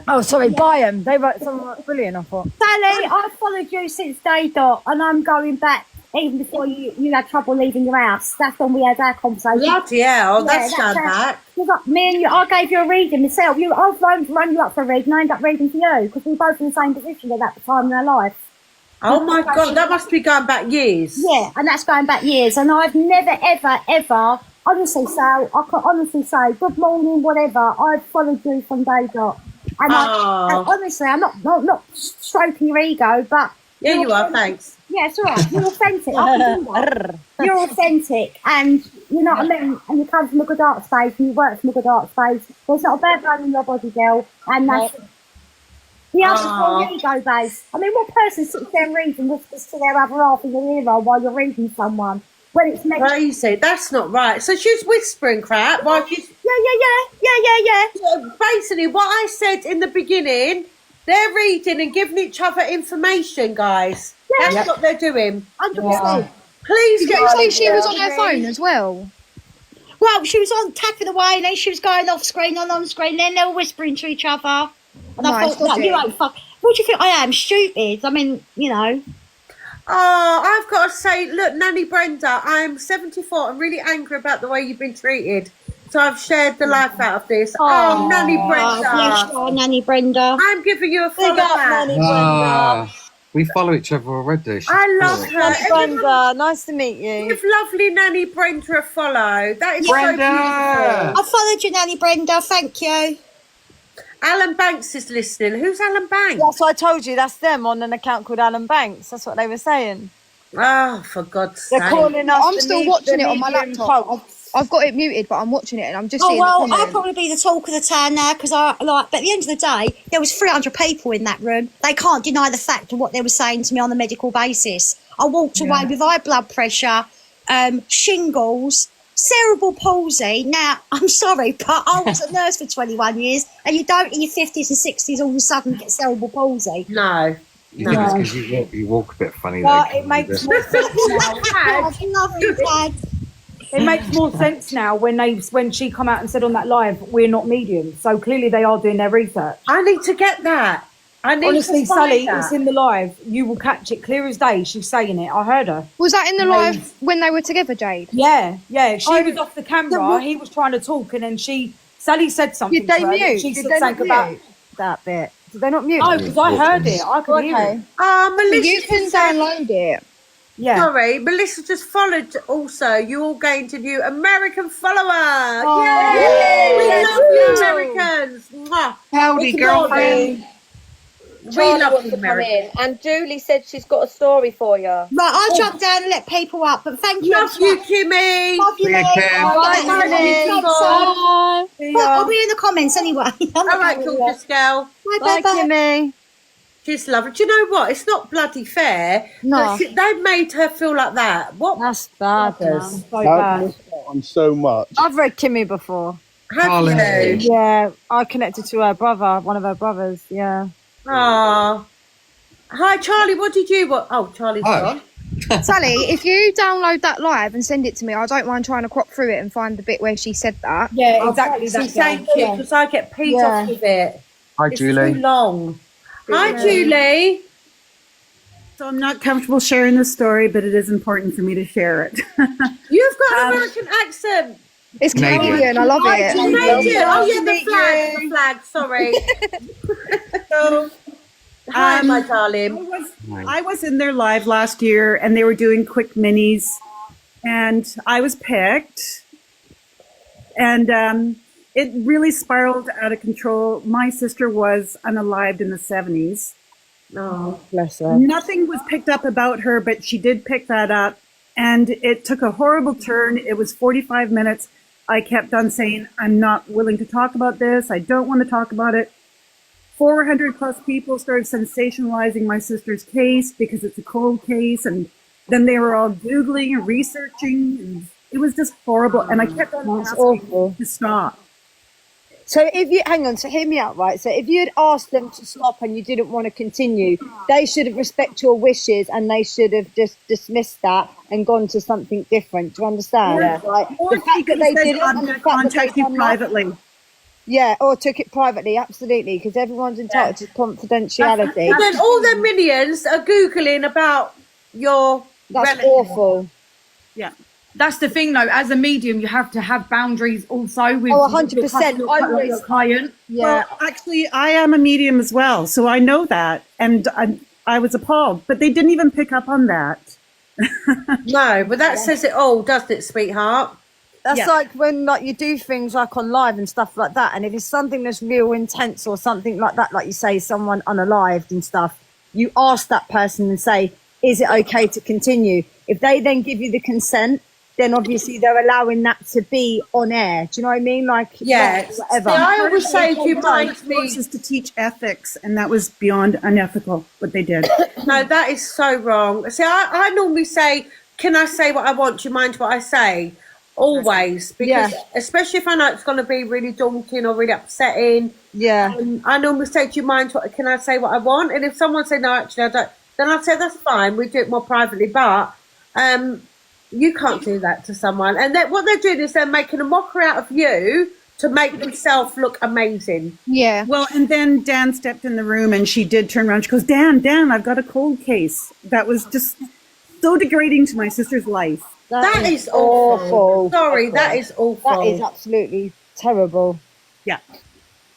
Oh, sorry, buy them. Someone wrote bullying, I thought. Sally, I've followed you since day dot, and I'm going back even before you had trouble leaving your house. That's when we had our conversation. Bloody hell, that's going back. Me and you, I gave you a reading myself. I've run you up for a reading. I ended up reading for you because we were both in the same position at that time in our life. Oh my God, that must be going back years. Yeah, and that's going back years. And I've never, ever, honestly, Sal, I can honestly say, good morning, whatever. I've followed you from day dot. And honestly, I'm not stroking your ego, but yeah, you are. Thanks. Yeah, it's all right. You're authentic. I can do that. You're authentic, and you know what I mean. And you come from a good art space, and you work from a good art space. There's not a bad bone in your body, girl, and that's. The other whole ego base. I mean, what person sits there and reads and whispers to their other half in your ear while you're reading someone? When it's meant crazy. That's not right. So she's whispering crap while she's yeah. Basically, what I said in the beginning, they're reading and giving each other information, guys. Yeah. That's what they're doing. 100%. Please Did you say she was on her phone as well? Well, she was on tapping away, and then she was going off screen and on screen. Then they were whispering to each other. And I thought, you ain't fuck. What do you think I am? Stupid. I mean, you know. Oh, I've got to say, look, Nanny Brenda, I'm 74. I'm really angry about the way you've been treated. So I've shared the life out of this. Oh, Nanny Brenda. Yes, Nanny Brenda. I'm giving you a follow back. Nanny Brenda. We follow each other already. I love her. Nanny Brenda, nice to meet you. Give lovely Nanny Brenda a follow. That is Brenda. so beautiful. I followed you, Nanny Brenda. Thank you. Alan Banks is listening. Who's Alan Banks? That's what I told you. That's them on an account called Alan Banks. That's what they were saying. Oh, for God's sake. They're calling us. I'm still watching it on my laptop. I've got it muted, but I'm watching it and I'm just seeing the comments. I'll probably be the talk of the town now because but at the end of the day, there was 300 people in that room. They can't deny the fact of what they were saying to me on a medical basis. I walked away with high blood pressure, shingles, cerebral palsy. Now, I'm sorry, but I was a nurse for 21 years, and you don't in your 50s and 60s all of a sudden get cerebral palsy. No. Yeah, because you walk a bit funny. But it makes more sense now. I love you, Dad. It makes more sense now when she come out and said on that live, we're not mediums. So clearly they are doing their research. I need to get that. Honestly, Sally, it's in the live. You will catch it clear as day. She's saying it. I heard her. Was that in the live when they were together, Jade? Yeah. She was off the camera. He was trying to talk, and then she Sally said something. Did they to her, mute? She Did said they not something about mute that bit? Did they not mute? Oh, because I heard it. I could hear it. Melissa, You can download it. Yeah. Sorry, Melissa just followed also. You all gained a new American follower. Oh, Yay! We yeah. love you, Americans. Mwah. Howdy, It's girlfriend. We Charlie love wants you, to come Americans. in, and Julie said she's got a story for you. Right, I'll jump down and let people up, but thank you. Love you, Kimmy. Love you, See you, mate. Kim. Bye, Bye, I'll be in the comments anyway. All right, gorgeous girl. Bye, bye. Kimmy. She's lovely. Do you know what? It's not bloody fair. No. They've made her feel like that. What? That's bad. That's So bad. missed out on so much. I've read Kimmy before. Have you? Yeah, I connected to her brother, one of her brothers. Yeah. Aww. Hi, Charlie. What did you want? Oh, Charlie's gone. Sally, if you download that live and send it to me, I don't mind trying to crop through it and find the bit where she said that. Yeah, Exactly. Thank you, because I get peed off with it. Hi, It's Julie. too long. Hi, Julie. So I'm not comfortable sharing this story, but it is important for me to share it. You've got an American accent. It's Canadian. Canadian. I love it. Canadian. Oh, yeah, the meet flag. you. The flag. Sorry. So, Hi, my darling. I was in their live last year, and they were doing quick minis, and I was picked, and it really spiraled out of control. My sister was unalived in the 70s. Oh, bless her. Nothing was picked up about her, but she did pick that up, and it took a horrible turn. It was 45 minutes. I kept on saying, I'm not willing to talk about this. I don't want to talk about it. 400 plus people started sensationalizing my sister's case because it's a cold case. And then they were all Googling and researching. And it was just horrible. And I kept on asking to stop. So if you hang on, so hear me out, right? So if you had asked them to stop and you didn't want to continue, they should have respected your wishes and they should have just dismissed that and gone to something different. Do you understand? Yeah. Like Or the fact that they didn't, I'm and the going to fact that contact they've you done that- privately. Yeah, or took it privately, absolutely, because everyone's entitled to confidentiality. And then all their minions are Googling about your That's relative. awful. Yeah. That's the thing, though. As a medium, you have to have boundaries also with Oh, with your 100%. customer, your client. Yeah. Well, actually, I am a medium as well, so I know that, and I was appalled, but they didn't even pick up on that. No, but that says it all, doesn't it, sweetheart? That's Yeah. like when like you do things like on live and stuff like that, and if it's something that's real intense or something like that, like you say, someone unalived and stuff, you ask that person and say, is it okay to continue? If they then give you the consent, then obviously they're allowing that to be on air. Do you know what I mean? Like, Yeah. whatever. See, I always say, do you mind me? Courses to teach ethics, and that was beyond unethical what they did. No, that is so wrong. See, I normally say, can I say what I want? Do you mind what I say? Always. Because especially if I know it's going to be really daunting or really upsetting. Yeah. I normally say, do you mind what, can I say what I want? And if someone say, no, actually, I don't, then I'd say, that's fine. We do it more privately. But you can't do that to someone. And what they're doing is they're making a mockery out of you to make themselves look amazing. Yeah. Well, and then Dan stepped in the room, and she did turn around. She goes, Dan, I've got a cold case. That was just so degrading to my sister's life. That is awful. Sorry, that is awful. That is absolutely terrible. Yeah.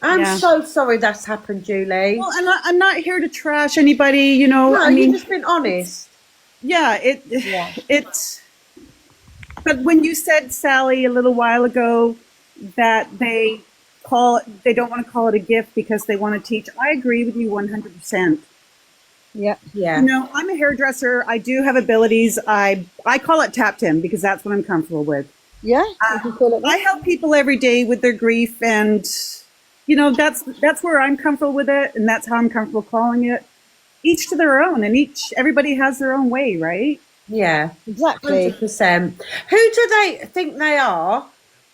I'm so sorry that's happened, Julie. Well, and I'm not here to trash anybody, you know. No, I mean, you've just been honest. Yeah, it's. But when you said, Sally, a little while ago that they don't want to call it a gift because they want to teach, I agree with you 100%. Yeah. Yeah. You know, I'm a hairdresser. I do have abilities. I call it tap Tim because that's what I'm comfortable with. Yeah. I help people every day with their grief, and you know that's where I'm comfortable with it, and that's how I'm comfortable calling it. Each to their own, and everybody has their own way, right? Yeah, exactly. 100%. Who do they think they are?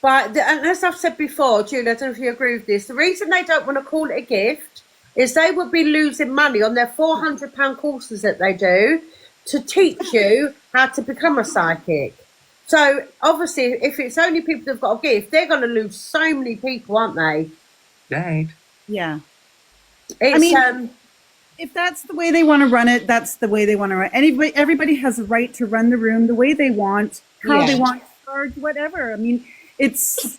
But and as I've said before, Julie, I don't know if you agree with this. The reason they don't want to call it a gift is they would be losing money on their £400 courses that they do to teach you how to become a psychic. So obviously, if it's only people that've got a gift, they're going to lose so many people, aren't they? Right. Yeah. It's, I mean, if that's the way they want to run it, that's the way they want to run it. Everybody has a right to run the room the way they want, how they want to charge, whatever. I mean, it's.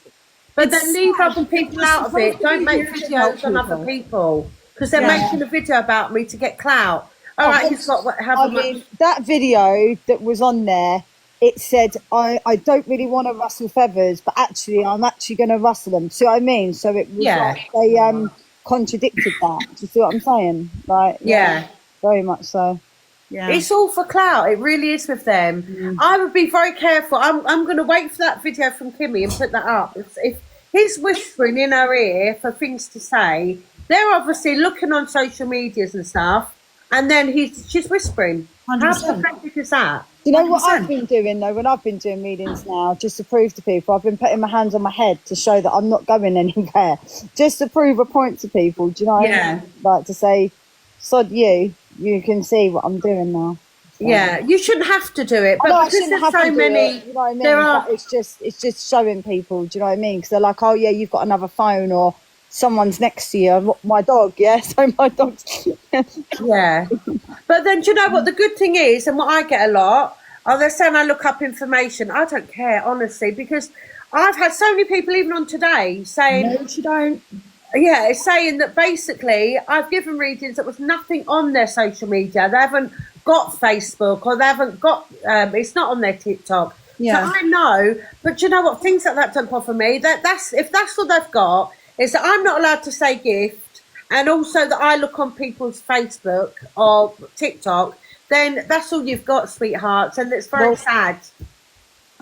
But then leave other people out of it. Don't make videos on other people because they're making a video about me to get clout. All right, he's got that video that was on there. It said, I don't really want to rustle feathers, but actually, I'm actually going to rustle them. See what I mean? So it was like they contradicted that. Do you see what I'm saying? Like, very much so. Yeah. It's all for clout. It really is with them. I would be very careful. I'm going to wait for that video from Kimmy and put that up. If he's whispering in her ear for things to say, they're obviously looking on social medias and stuff, and then she's whispering. 100%. How pathetic is that? You know what I've been doing though, when I've been doing readings now, just to prove to people, I've been putting my hands on my head to show that I'm not going anywhere, just to prove a point to people. Do you know what I mean? Like to say, sod you can see what I'm doing now. So. Yeah, you shouldn't have to do it, but because there's so many, you know what I mean? There are. It's just showing people. Do you know what I mean? Because they're like, oh yeah, you've got another phone, or someone's next to you. My dog, so my dog's. Yeah, but then do you know what the good thing is, and what I get a lot. Oh, they're saying I look up information. I don't care, honestly, because I've had so many people, even on today, saying... No, you don't. Yeah, saying that basically I've given readings that was nothing on their social media. They haven't got Facebook, or they haven't got... it's not on their TikTok. Yeah. So I know, but you know what? Things like that don't bother me. If that's all they've got, is that I'm not allowed to say gift, and also that I look on people's Facebook or TikTok, then that's all you've got, sweethearts, and it's very sad.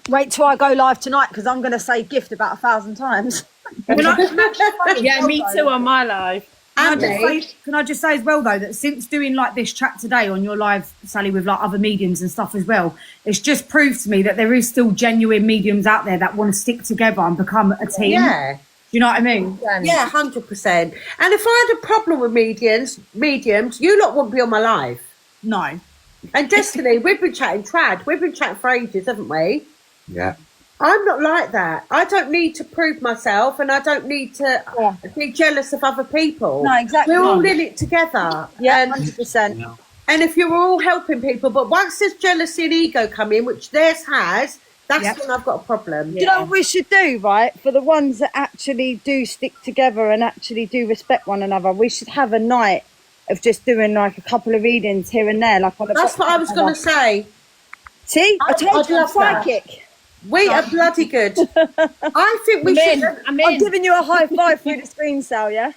Wait till I go live tonight, because I'm going to say gift about 1,000 times. Yeah, me too on my live. Can I just say as well though that since doing like this chat today on your live, Sally, with like other mediums and stuff as well, it's just proved to me that there is still genuine mediums out there that want to stick together and become a team. Yeah. Do you know what I mean? Yeah, 100%. And if I had a problem with mediums, you lot wouldn't be on my live. No. And Destiny, we've been chatting trad. We've been chatting for ages, haven't we? Yeah. I'm not like that. I don't need to prove myself, and I don't need to be jealous of other people. No, exactly. We're all in it together. Yeah, 100%. Yeah. And if you're all helping people, but once there's jealousy and ego come in, which theirs has, that's when I've got a problem. You know what we should do, right? For the ones that actually do stick together and actually do respect one another, we should have a night of just doing like a couple of readings here and there, like on a. That's what I was going to say. See, I told you I'm psychic. We are bloody good. I think we should. I'm giving you a high five through the screen, Sal. Yeah.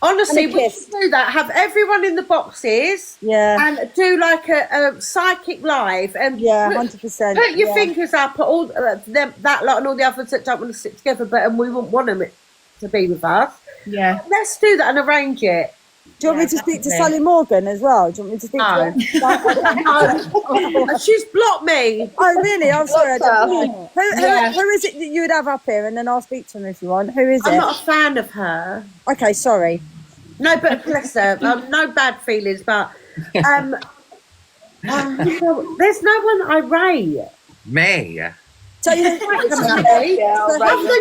Honestly, we should do that. Have everyone in the boxes. Yeah. And do like a psychic live and 100%. Put your fingers up at all that lot and all the others that don't want to sit together, and we wouldn't want them to be with us. Yeah. Let's do that and arrange it. Do you want me to speak to Sally Morgan as well? Do you want me to speak to her? No. She's blocked me. Oh, really? I'm sorry. I don't know. Who is it that you would have up here? And then I'll speak to him if you want. Who is it? I'm not a fan of her. Okay, sorry. No, but bless her. No bad feelings, but there's no one I rate. Me? So other than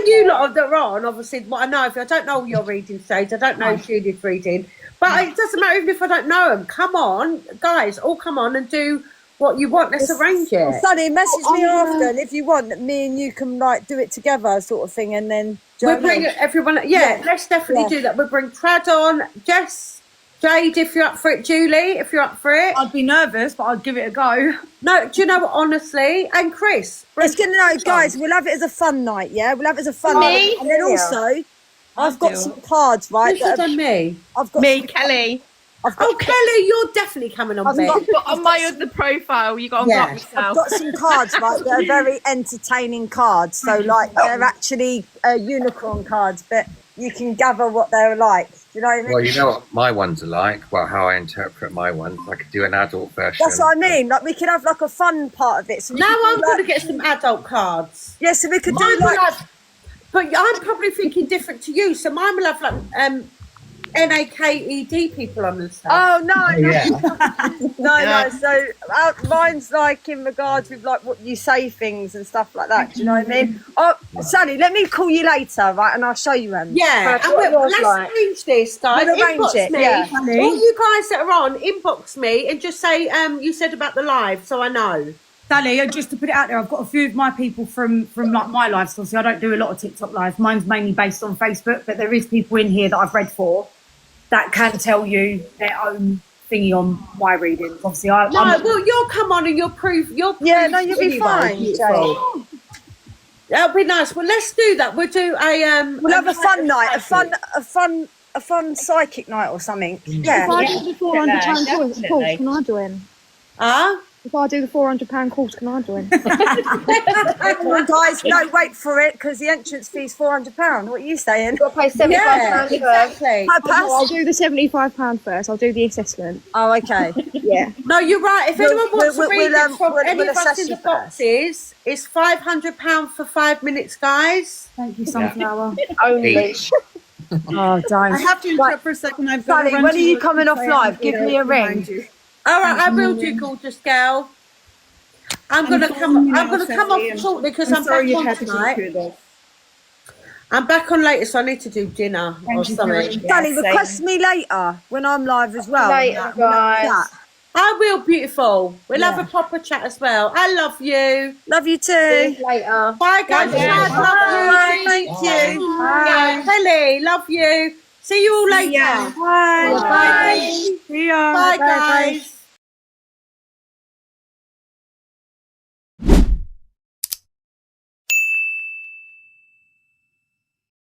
you lot that are on, obviously, what I know, if I don't know your reading stage, I don't know Judith's reading, but it doesn't matter even if I don't know them. Come on, guys, all come on and do what you want. Let's arrange it. Sonny, message me after, and if you want, me and you can like do it together, sort of thing, and then we'll bring everyone. Yeah, let's definitely do that. We'll bring Trad on, Jess. Jade, if you're up for it, Julie, if you're up for it. I'd be nervous, but I'd give it a go. No, do you know what, honestly? And Chris. It's going to know, guys, we'll have it as a fun night, yeah? We'll have it as a fun night. And then also, I've got some cards, right? Who's done me? I've got me, Kelly. Kelly, you're definitely coming on me. On my other profile, you got to block yourself. I've got some cards, right? They're very entertaining cards. So, like, they're actually unicorn cards, but you can gather what they're like. Do you know what I mean? Well, you know what my ones are like. Well, how I interpret my ones. I could do an adult version. That's what I mean. Like, we could have like a fun part of it. So now I'm going to get some adult cards. Yeah, so we could do like. But I'm probably thinking different to you. So mine will have like NAKED people on and stuff. Oh no, no. So mine's like in regards with like what you say things and stuff like that. Do you know what I mean? Oh, Sally, let me call you later, right? And I'll show you them. Yeah, and let's arrange this, guys. We'll arrange it. Yeah. All you guys that are on, inbox me and just say you said about the live, so I know. Sally, just to put it out there, I've got a few of my people from like my lives. Obviously, I don't do a lot of TikTok lives. Mine's mainly based on Facebook, but there is people in here that I've read for that can tell you their own thingy on my readings. Obviously, well, you'll come on and you'll prove. You'll be anyway, fine. Jane. That'll be nice. Well, let's do that. We'll do a We'll have a fun night, a fun psychic night or something. Yeah. If I do the £400 course, can I join? If I do the £400 course, can I join? Come on, guys, no, wait for it because the entrance fee's £400. What are you saying? You'll pay £75 exactly. I'll do the £75 first. I'll do the assessment. Oh, okay. Yeah. No, you're right. If anyone wants to read it from any of us assess in the you first. boxes, it's £500 for 5 minutes, guys. Thank you, Sunflower. only. Oh, darn. I have to interrupt for a second. I've got to Sally, run when to are you work coming and off say live? I'm Give here me a behind ring. you. All right, I will do, gorgeous girl. I'm gonna come off shortly because I'm sorry back you on had to go tonight. through this. I'm back on later, so I need to do dinner or something. Sally, request me later when I'm live as well. Later, guys. I will, beautiful. We'll have a proper chat as well. I love you. Love you too. Later. Bye, guys. Bye. Love you. Thank you. Bye. Kelly, love you. See you all later. Bye. Bye. See ya. Bye, guys.